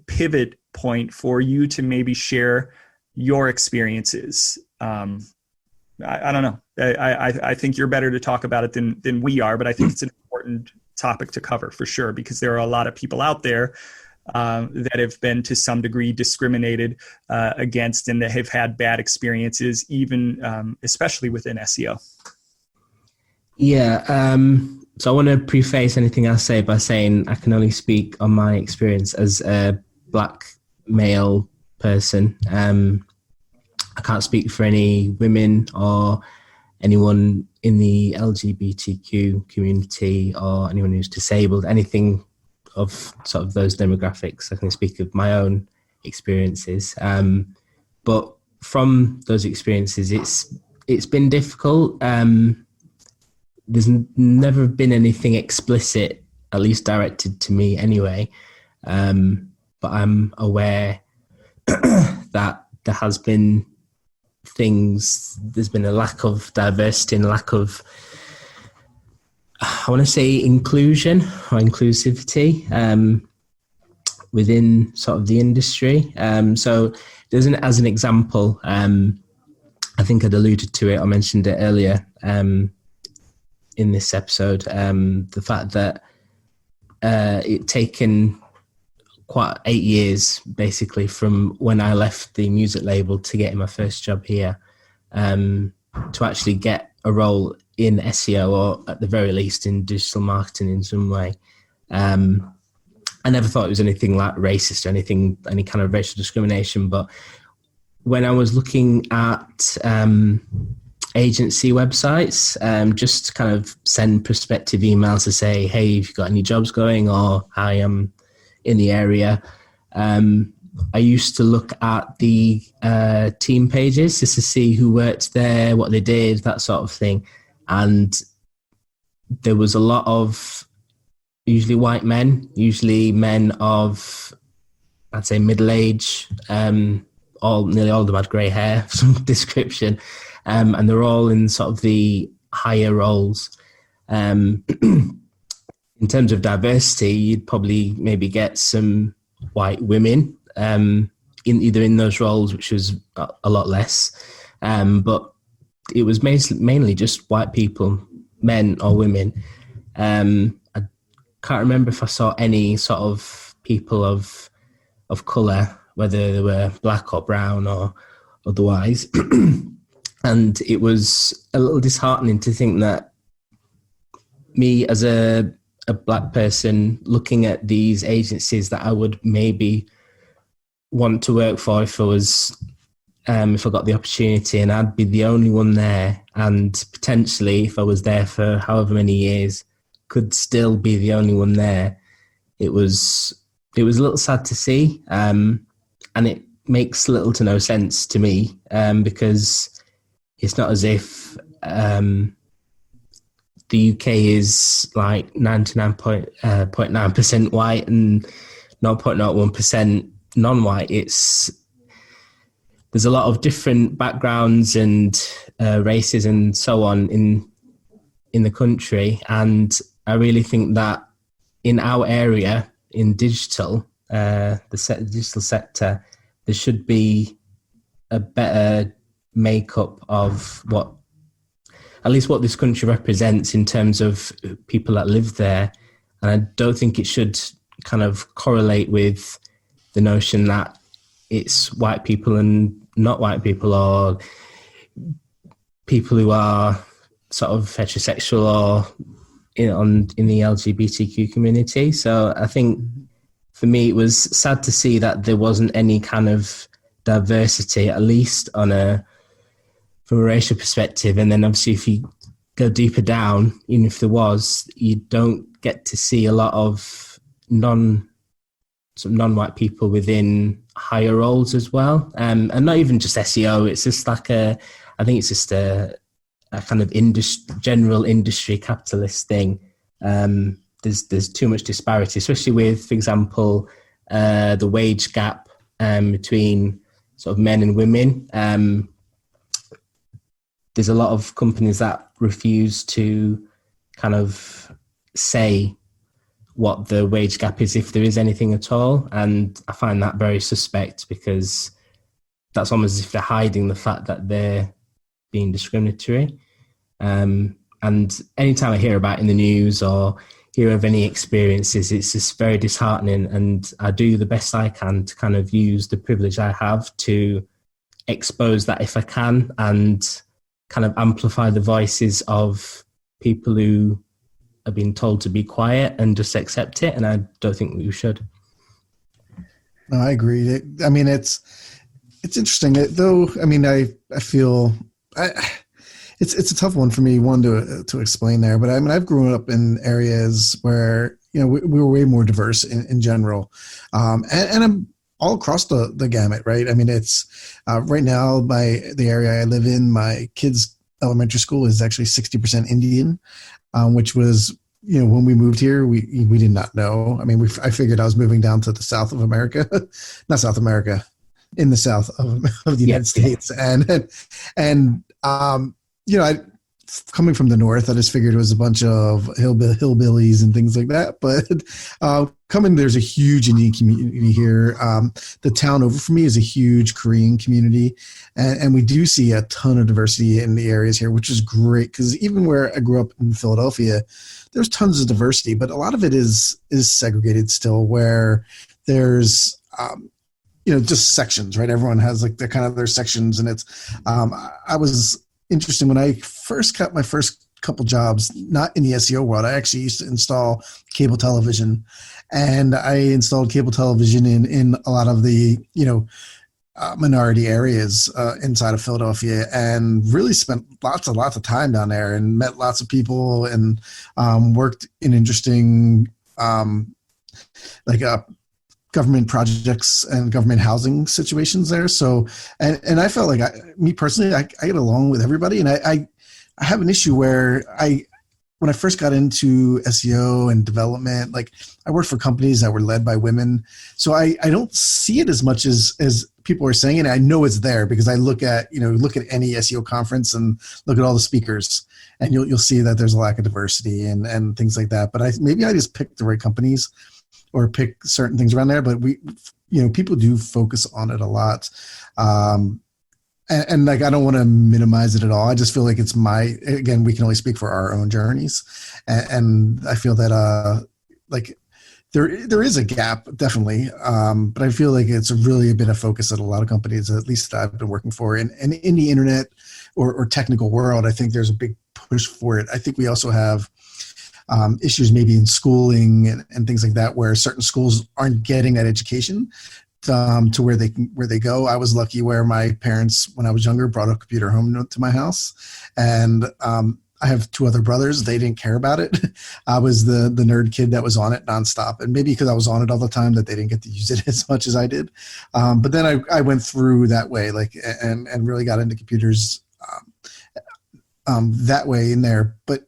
pivot point for you to maybe share your experiences. I don't know. I think you're better to talk about it than we are, but I think it's an important topic to cover for sure, because there are a lot of people out there that have been to some degree discriminated against and that have had bad experiences, even especially within SEO. Yeah. So I want to preface anything I say by saying I can only speak on my experience as a Black male person. I can't speak for any women or anyone in the LGBTQ community or anyone who's disabled, anything of sort of those demographics. I can speak of my own experiences. But from those experiences, it's been difficult. There's never been anything explicit, at least directed to me anyway. But I'm aware that there has been there's been a lack of diversity and lack of, I want to say, inclusion or inclusivity within sort of the industry. So as an example, I think I'd alluded to it, I mentioned it earlier in this episode, the fact that it taken quite 8 years basically from when I left the music label to getting my first job here to actually get a role in SEO, or at the very least in digital marketing in some way. I never thought it was anything like racist or any kind of racial discrimination, but when I was looking at agency websites, just to kind of send prospective emails to say, hey, have you got any jobs going, or I am in the area, I used to look at the team pages just to see who worked there, what they did, that sort of thing. And there was a lot of usually white men, usually men of, I'd say, middle age, nearly all of them had grey hair of some description, and they're all in sort of the higher roles. In terms of diversity, you'd probably maybe get some white women in those roles, which was a lot less. But it was mainly just white people, men or women. I can't remember if I saw any sort of people of colour, whether they were black or brown or otherwise. And it was a little disheartening to think that me as a black person looking at these agencies that I would maybe want to work for if I got the opportunity, and I'd be the only one there, and potentially if I was there for however many years could still be the only one there. It was a little sad to see, and it makes little to no sense to me, because it's not as if the UK is like 99.9% white and 0.01% non-white. There's a lot of different backgrounds and races and so on in the country, and I really think that in our area, in digital, the digital sector, there should be a better makeup of at least what this country represents in terms of people that live there. And I don't think it should kind of correlate with the notion that it's white people and not white people, or people who are sort of heterosexual or in the LGBTQ community. So I think for me, it was sad to see that there wasn't any kind of diversity, at least from a racial perspective. And then obviously if you go deeper down, even if there was, you don't get to see a lot of non-white people within higher roles as well. And not even just SEO, it's just like I think it's just a kind of general industry capitalist thing. There's too much disparity, especially with, for example, the wage gap between sort of men and women. There's a lot of companies that refuse to kind of say what the wage gap is, if there is anything at all. And I find that very suspect, because that's almost as if they're hiding the fact that they're being discriminatory. And anytime I hear about it in the news or hear of any experiences, it's just very disheartening. And I do the best I can to kind of use the privilege I have to expose that if I can, and kind of amplify the voices of people who are being told to be quiet and just accept it. And I don't think we should. No, I agree. I mean, it's interesting though. I mean, I feel it's a tough one for me, to explain there, but I mean, I've grown up in areas where, we were way more diverse in general. And I'm all across the gamut, right? I mean, it's right now the area I live in, my kids' elementary school is actually 60% Indian, which was, when we moved here, we did not know. I mean, I figured I was moving down to the South of America, not South America, in the South of the United States. And I, coming from the North, I just figured it was a bunch of hillbillies and things like that. But there's a huge Indian community here. The town over from me is a huge Korean community. And we do see a ton of diversity in the areas here, which is great, because even where I grew up in Philadelphia, there's tons of diversity, but a lot of it is segregated still, where there's just sections, right? Everyone has like their sections, and it's I was interesting when I first got my first couple jobs, not in the SEO world. I actually used to install cable television, and I installed cable television in a lot of the minority areas inside of Philadelphia, and really spent lots of time down there, and met lots of people, and worked in interesting government projects and government housing situations there. So, and I felt like me personally, I get along with everybody. And I have an issue where when I first got into SEO and development, like I worked for companies that were led by women. So I don't see it as much as people are saying. And I know it's there because I look at any SEO conference and look at all the speakers, and you'll see that there's a lack of diversity and things like that. But maybe I just picked the right companies or pick certain things around there, but people do focus on it a lot. And like, I don't want to minimize it at all. I just feel like again, we can only speak for our own journeys. And I feel that, there is a gap, definitely. But I feel like it's really been a focus at a lot of companies, at least that I've been working for. And in the internet or technical world, I think there's a big push for it. I think we also have issues maybe in schooling and things like that, where certain schools aren't getting that education to where they go. I was lucky where my parents, when I was younger, brought a computer home to my house, and I have two other brothers. They didn't care about it. I was the nerd kid that was on it nonstop, and maybe because I was on it all the time that they didn't get to use it as much as I did. But then I went through that way, and really got into computers that way in there. But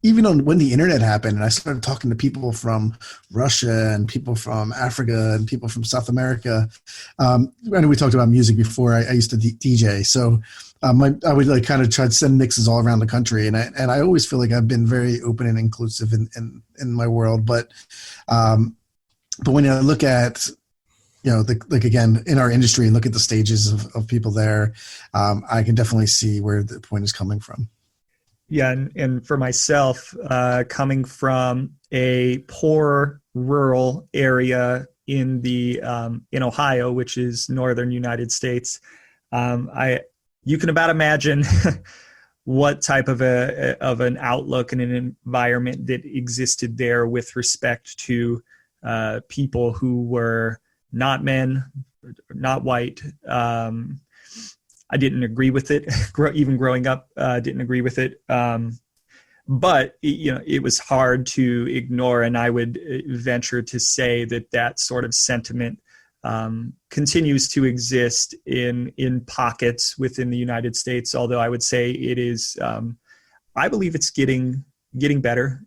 even when the internet happened and I started talking to people from Russia and people from Africa and people from South America, I know we talked about music before. I used to DJ. So I would kind of try to send mixes all around the country. And I always feel like I've been very open and inclusive in my world. But when I look at, again, in our industry, and look at the stages of people there, I can definitely see where the point is coming from. Yeah, and for myself, coming from a poor rural area in Ohio, which is northern United States, I you can about imagine what type of an outlook and an environment that existed there with respect to people who were not men, not white. I didn't agree with it. Even growing up, didn't agree with it. But it was hard to ignore, and I would venture to say that sort of sentiment continues to exist in pockets within the United States. Although I would say it is, I believe it's getting better.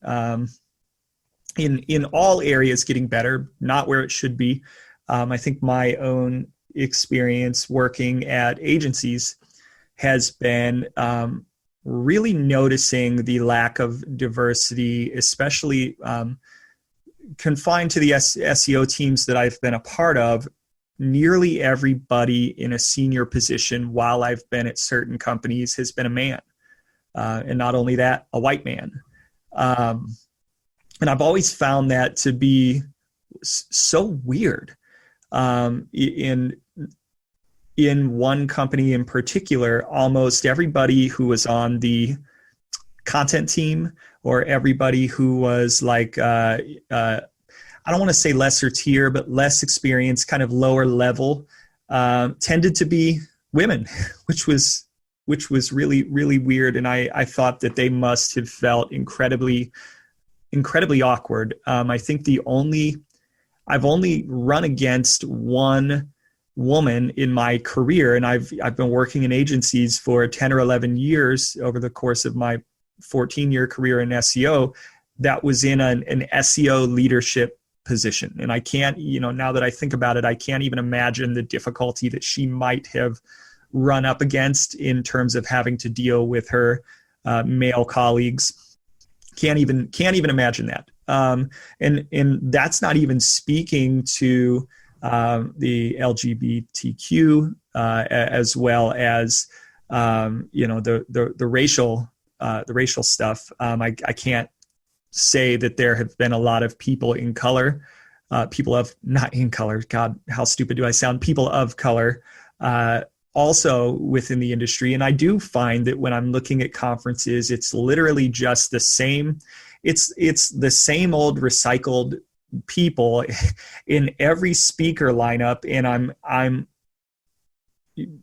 In all areas, getting better, not where it should be. I think my own experience working at agencies has been really noticing the lack of diversity, especially confined to the SEO teams that I've been a part of. Nearly everybody in a senior position while I've been at certain companies has been a man. And not only that, a white man. And I've always found that to be so weird. In one company in particular, almost everybody who was on the content team, or everybody who was like, I don't want to say lesser tier, but less experienced, kind of lower level, tended to be women, which was really, really weird. And I thought that they must have felt incredibly awkward. I think I've only run against one woman in my career, and I've been working in agencies for 10 or 11 years over the course of my 14-year career in SEO, that was in an SEO leadership position. And I can't, now that I think about it, I can't even imagine the difficulty that she might have run up against in terms of having to deal with her male colleagues. Can't even imagine that. And that's not even speaking to the LGBTQ as well as the racial stuff. I can't say that there have been a lot of people in color, not in color. God, how stupid do I sound? People of color also within the industry. And I do find that when I'm looking at conferences, it's literally just the same. It's the same old recycled people in every speaker lineup, and I'm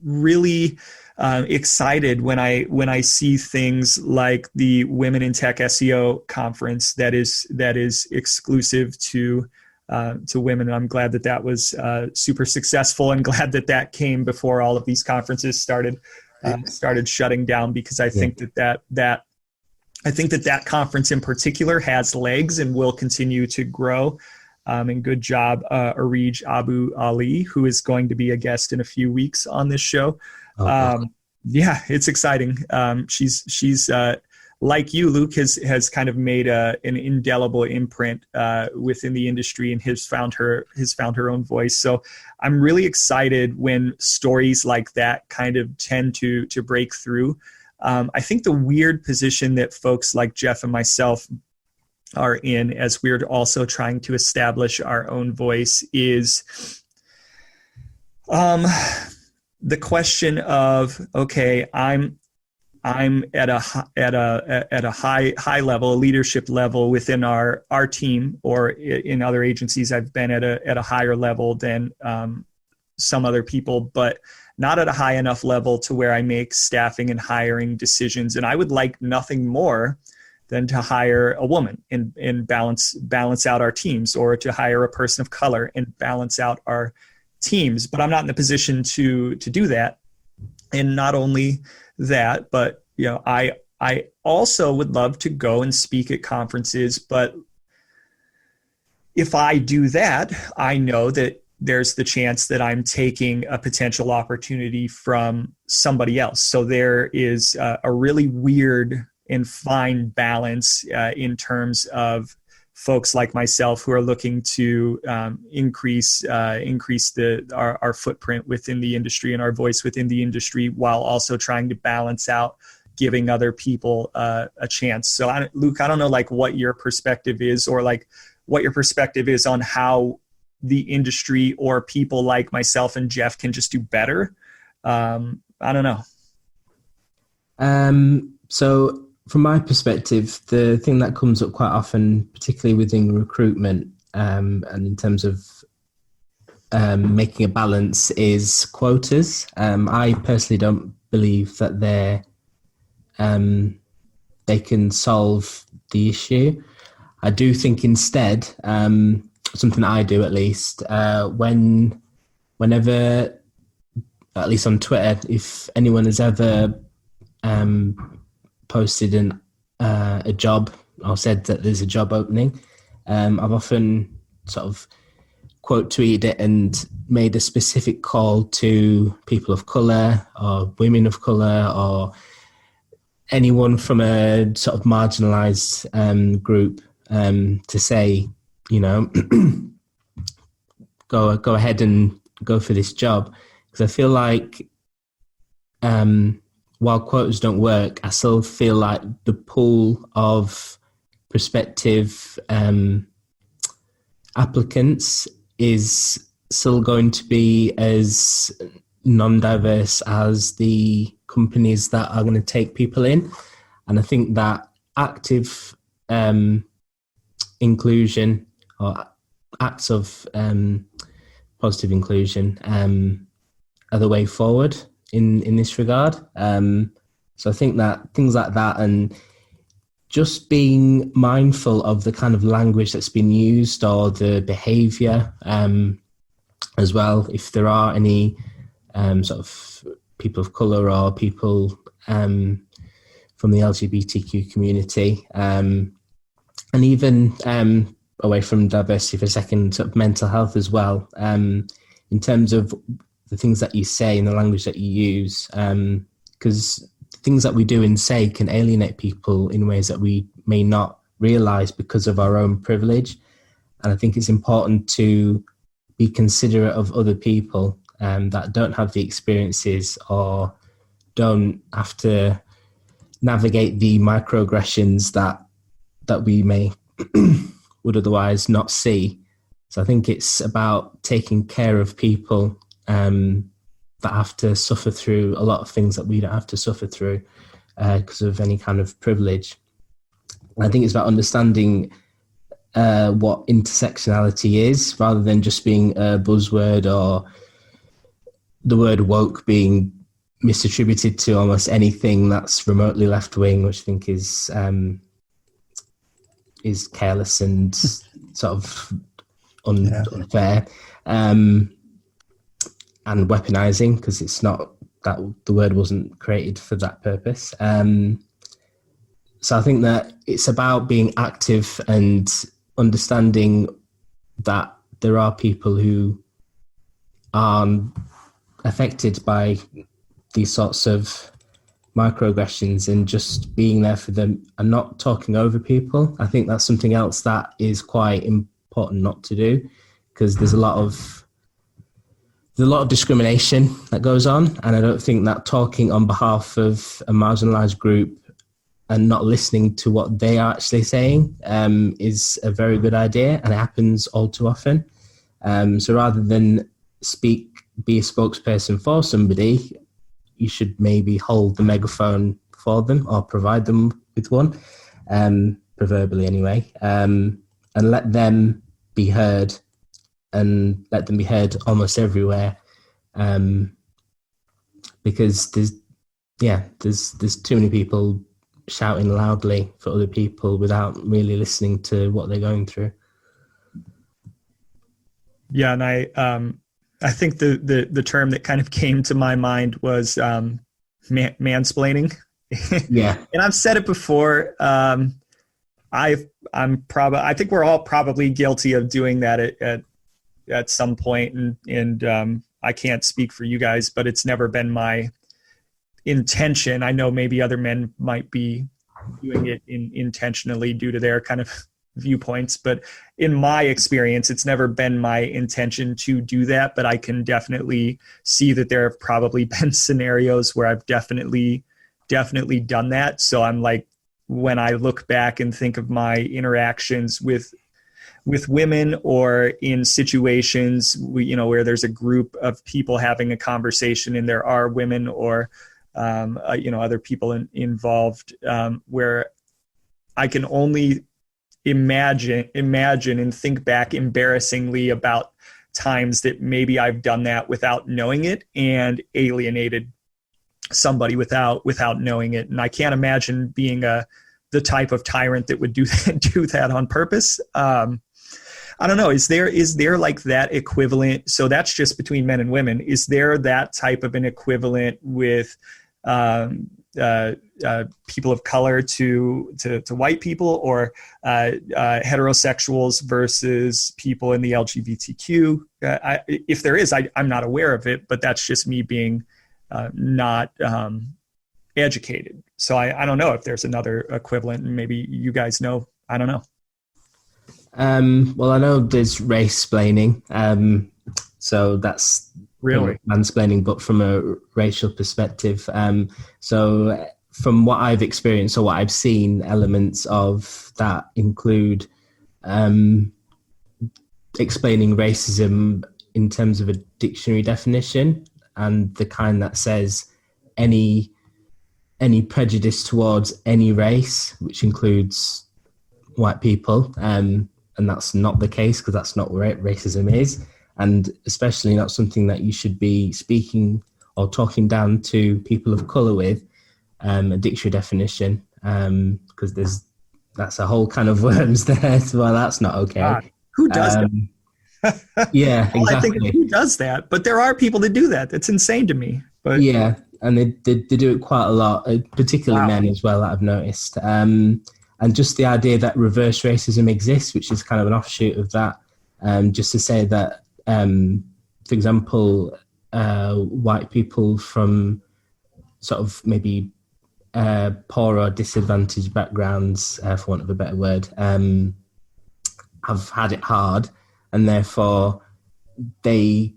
really excited when I see things like the Women in Tech SEO conference that is exclusive to women. And I'm glad that was super successful, and glad that came before all of these conferences started shutting down, because I think that conference in particular has legs and will continue to grow. And good job, Arij Abu Ali, who is going to be a guest in a few weeks on this show. Yeah, it's exciting. She's like you, Luke, has kind of made an indelible imprint within the industry, and has found her own voice. So I'm really excited when stories like that kind of tend to break through. I think the weird position that folks like Jeff and myself are in, as we're also trying to establish our own voice, is the question of, okay, I'm at a high level, a leadership level within our team, or in other agencies I've been at a higher level than some other people, but not at a high enough level to where I make staffing and hiring decisions. And I would like nothing more than to hire a woman and balance out our teams, or to hire a person of color and balance out our teams. But I'm not in a position to do that. And not only that, but I also would love to go and speak at conferences. But if I do that, I know that there's the chance that I'm taking a potential opportunity from somebody else. So there is a really weird and fine balance in terms folks like myself who are looking to increase our footprint within the industry and our voice within the industry, while also trying to balance out giving other people a chance. So Luke, I don't know like what your perspective is, or like what your perspective is on how the industry or people like myself and Jeff can just do better. I don't know. So from my perspective, the thing that comes up quite often, particularly within recruitment, and in terms of making a balance, is quotas. I personally don't believe that they can solve the issue. I do think instead, something that I do at least, whenever, at least on Twitter, if anyone has ever posted a job or said that there's a job opening, I've often sort of quote tweeted it and made a specific call to people of colour or women of colour or anyone from a sort of marginalised group, to say, go ahead and go for this job. Because I feel like while quotas don't work, I still feel like the pool of prospective applicants is still going to be as non-diverse as the companies that are going to take people in. And I think that active inclusion or acts of positive inclusion are the way forward in this regard. So I think that things like that, and just being mindful of the kind of language that's been used or the behaviour as well. If there are any sort of people of colour or people from the LGBTQ community, and even away from diversity for a second, sort of mental health as well, in terms of the things that you say and the language that you use, because things that we do and say can alienate people in ways that we may not realise because of our own privilege. And I think it's important to be considerate of other people that don't have the experiences or don't have to navigate the microaggressions that we may would otherwise not see. So I think it's about taking care of people that have to suffer through a lot of things that we don't have to suffer through because of any kind of privilege. I think it's about understanding what intersectionality is, rather than just being a buzzword or the word woke being misattributed to almost anything that's remotely left-wing, which I think is careless and sort of unfair. And weaponizing, because it's not that the word wasn't created for that purpose. So I think that it's about being active and understanding that there are people who are affected by these sorts of microaggressions, and just being there for them and not talking over people. I think that's something else that is quite important not to do, because there's a lot of discrimination that goes on, and I don't think that talking on behalf of a marginalised group and not listening to what they are actually saying is a very good idea, and it happens all too often. So rather than be a spokesperson for somebody, you should maybe hold the megaphone for them or provide them with one, proverbially anyway, and let them be heard. And let them be heard almost everywhere, because there's too many people shouting loudly for other people without really listening to what they're going through. Yeah, and I think the term that kind of came to my mind was mansplaining. Yeah, and I've said it before. I think we're all probably guilty of doing that at some point, and I can't speak for you guys, but it's never been my intention. I know maybe other men might be doing it intentionally due to their kind of viewpoints, but in my experience, it's never been my intention to do that. But I can definitely see that there have probably been scenarios where I've definitely done that. So I'm like, when I look back and think of my interactions with women, or in situations where there's a group of people having a conversation and there are women or other people involved, where I can only imagine and think back embarrassingly about times that maybe I've done that without knowing it and alienated somebody without knowing it. And I can't imagine being the type of tyrant that would do that on purpose. I don't know. Is there like that equivalent? So that's just between men and women. Is there that type of an equivalent with people of color to white people, or heterosexuals versus people in the LGBTQ? If there is, I'm not aware of it, but that's just me being not educated. So I don't know if there's another equivalent, and maybe you guys know. I don't know. Well, I know there's race-splaining, so that's really mansplaining, but from a racial perspective. So from what I've experienced or what I've seen, elements of that include explaining racism in terms of a dictionary definition, and the kind that says any prejudice towards any race, which includes white people, and that's not the case, because that's not what racism is, and especially not something that you should be speaking or talking down to people of colour with, a dictionary definition, because that's a whole can of worms there. So, well, that's not okay. God, who does that? Yeah, exactly. Well, I think who does that? But there are people that do that. It's insane to me. But yeah, and they do it quite a lot, particularly men as well, that I've noticed. And just the idea that reverse racism exists, which is kind of an offshoot of that, just to say that, for example, white people from sort of maybe poor or disadvantaged backgrounds, for want of a better word, have had it hard, and therefore they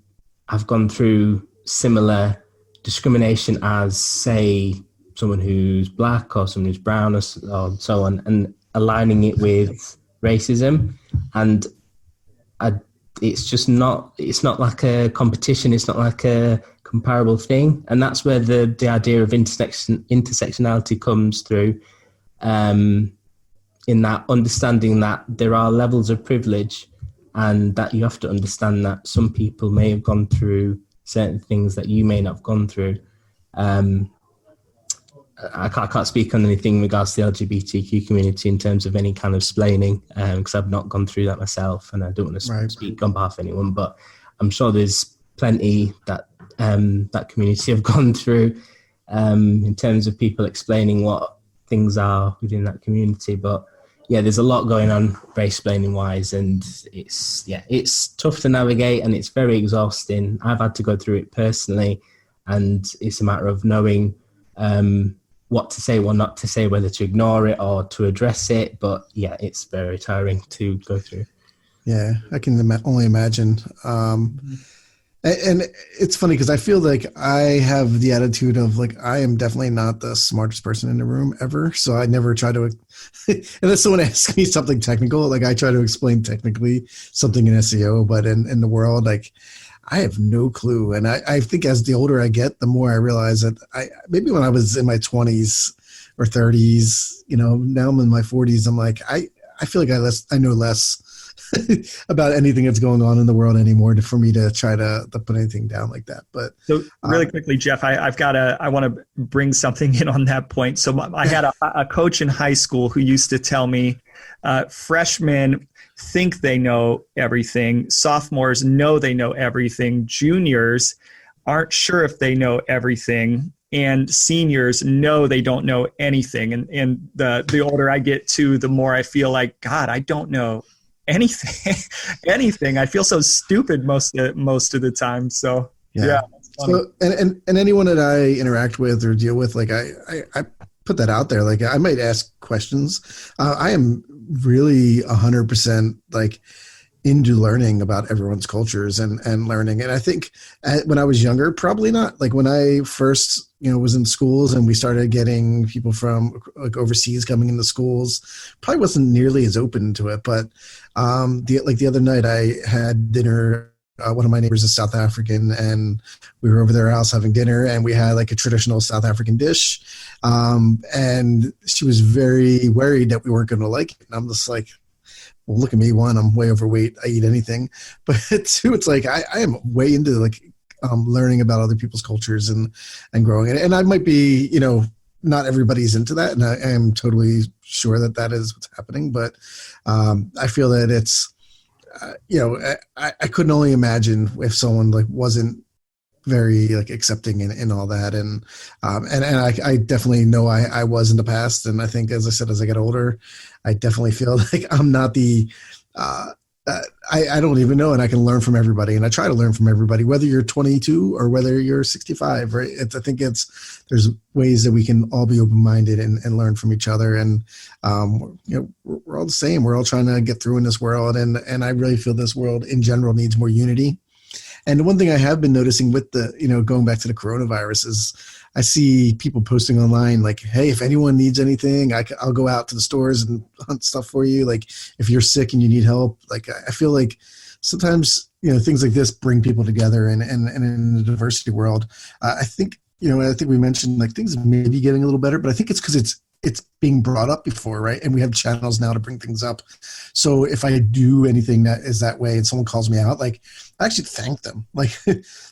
have gone through similar discrimination as, say, someone who's black or someone who's brown or so on, and aligning it with racism. And it's not like a competition. It's not like a comparable thing. And that's where the idea of intersectionality comes through, in that understanding that there are levels of privilege, and that you have to understand that some people may have gone through certain things that you may not have gone through. I can't speak on anything in regards to the LGBTQ community in terms of any kind of splaining, because I've not gone through that myself, and I don't want to speak on behalf of anyone, but I'm sure there's plenty that that community have gone through, in terms of people explaining what things are within that community. But yeah, there's a lot going on race-splaining wise, and it's tough to navigate, and it's very exhausting. I've had to go through it personally, and it's a matter of knowing what to say, what not to say, whether to ignore it or to address it. But yeah, it's very tiring to go through. Yeah, I can only imagine. And it's funny because I feel like I have the attitude of like, I am definitely not the smartest person in the room ever. So I never try to, unless someone asks me something technical, like I try to explain technically something in SEO, but in the world, like I have no clue. And I think as the older I get, the more I realize that maybe when I was in my 20s or 30s, now I'm in my 40s, I'm like, I feel like I know less about anything that's going on in the world anymore for me to try to put anything down like that. But so really quickly, Jeff, I want to bring something in on that point. So I had a coach in high school who used to tell me, freshmen think they know everything. Sophomores know they know everything. Juniors aren't sure if they know everything. And seniors know they don't know anything. And the older I get to, the more I feel like, God, I don't know anything. I feel so stupid most of the time. So yeah. So and anyone that I interact with or deal with, like I put that out there. Like I might ask questions. I am really 100% like into learning about everyone's cultures and learning. And I think when I was younger, probably not. Like when I first, was in schools and we started getting people from like overseas coming into schools, probably wasn't nearly as open to it. But the other night I had dinner one of my neighbors is South African, and we were over their house having dinner, and we had like a traditional South African dish. And she was very worried that we weren't going to like it. And I'm just like, well, look at me. One, I'm way overweight. I eat anything. But two, it's like I am way into like learning about other people's cultures and growing. And I might be, not everybody's into that, and I am totally sure that that is what's happening. But I feel that it's, I couldn't only imagine if someone like wasn't very like accepting in all that, and I definitely know I was in the past, and I think, as I said, as I get older, I definitely feel like I'm not the I don't even know, and I can learn from everybody, and I try to learn from everybody, whether you're 22 or whether you're 65, right? I think there's ways that we can all be open-minded and learn from each other, and we're all the same. We're all trying to get through in this world, and I really feel this world in general needs more unity. And one thing I have been noticing with the, going back to the coronavirus is I see people posting online like, hey, if anyone needs anything, I'll go out to the stores and hunt stuff for you. Like if you're sick and you need help, like I feel like sometimes, things like this bring people together, and in the diversity world, I think, I think we mentioned like things may be getting a little better, but I think it's because it's being brought up before, right? And we have channels now to bring things up. So if I do anything that is that way and someone calls me out, like I actually thank them. Like,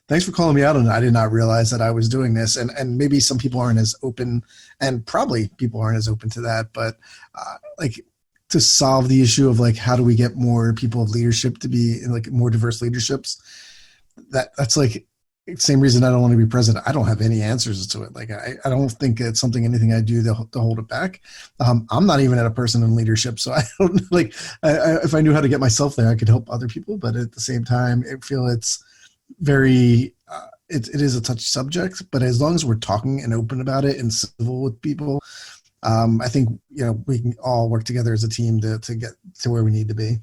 thanks for calling me out. And I did not realize that I was doing this. And maybe some people aren't as open, and probably people aren't as open to that, but like to solve the issue of like, how do we get more people of leadership to be in like more diverse leaderships? That's like, same reason I don't want to be president. I don't have any answers to it. Like, I don't think it's anything I do to hold it back. I'm not even a person in leadership. So I don't like, if I knew how to get myself there, I could help other people. But at the same time, I feel it's very, it is a touchy subject, but as long as we're talking and open about it and civil with people, I think, we can all work together as a team to get to where we need to be.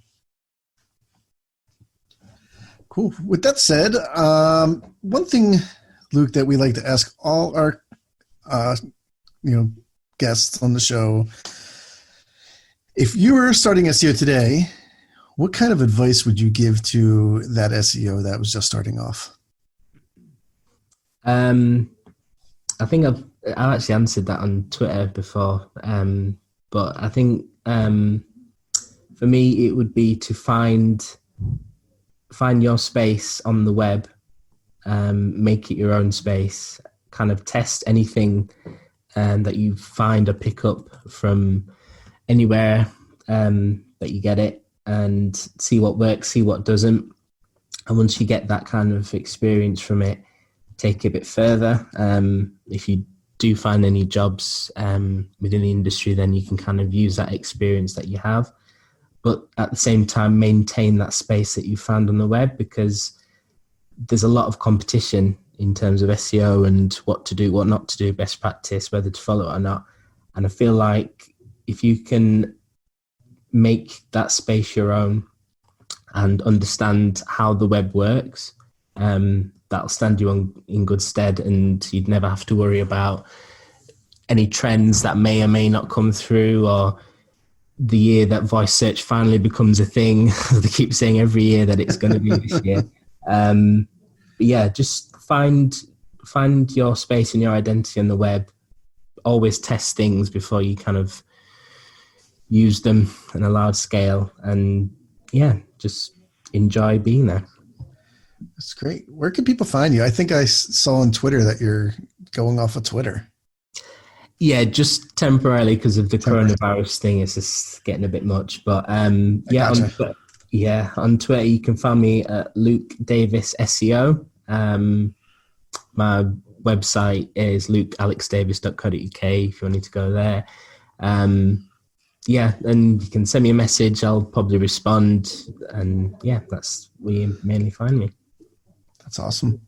Cool. With that said, one thing, Luke, that we like to ask all our, guests on the show, if you were starting SEO today, what kind of advice would you give to that SEO that was just starting off? I think I've actually answered that on Twitter before, but I think for me it would be to find your space on the web, make it your own space, kind of test anything that you find or pick up from anywhere that you get it, and see what works, see what doesn't. And once you get that kind of experience from it, take it a bit further. If you do find any jobs within the industry, then you can kind of use that experience that you have. But at the same time, maintain that space that you found on the web, because there's a lot of competition in terms of SEO and what to do, what not to do, best practice, whether to follow it or not. And I feel like if you can make that space your own and understand how the web works, that'll stand you in good stead, and you'd never have to worry about any trends that may or may not come through, or the year that voice search finally becomes a thing. They keep saying every year that it's going to be this year. But yeah, just find your space and your identity on the web. Always test things before you kind of use them on a large scale, and yeah, just enjoy being there. That's great. Where can people find you? I think I saw on Twitter that you're going off of Twitter. Yeah, just temporarily because of the coronavirus thing. It's just getting a bit much. But gotcha. On Twitter you can find me at Luke Davis SEO. My website is lukealexdavis.co.uk if you wanted to go there. And you can send me a message. I'll probably respond. And yeah, that's where you mainly find me. That's awesome.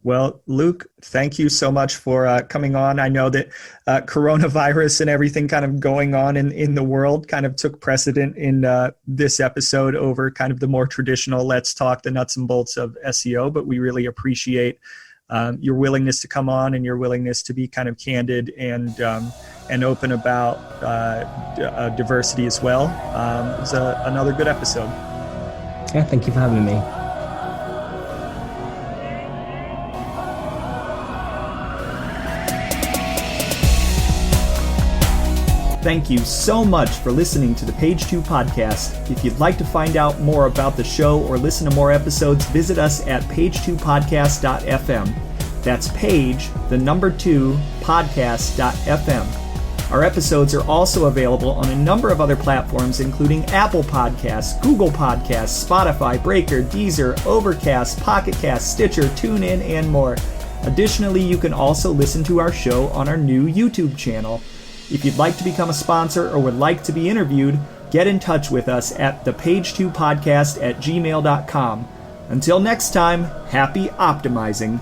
Well, Luke, thank you so much for coming on. I know that coronavirus and everything kind of going on in the world kind of took precedent in this episode over kind of the more traditional, let's talk the nuts and bolts of SEO, but we really appreciate your willingness to come on and your willingness to be kind of candid and open about diversity as well. It was another good episode. Yeah, thank you for having me. Thank you so much for listening to the Page 2 podcast. If you'd like to find out more about the show or listen to more episodes, visit us at page2podcast.fm. That's page, the number 2, podcast.fm. Our episodes are also available on a number of other platforms, including Apple Podcasts, Google Podcasts, Spotify, Breaker, Deezer, Overcast, Pocket Cast, Stitcher, TuneIn, and more. Additionally, you can also listen to our show on our new YouTube channel. If you'd like to become a sponsor or would like to be interviewed, get in touch with us at thepage2podcast@gmail.com. Until next time, happy optimizing.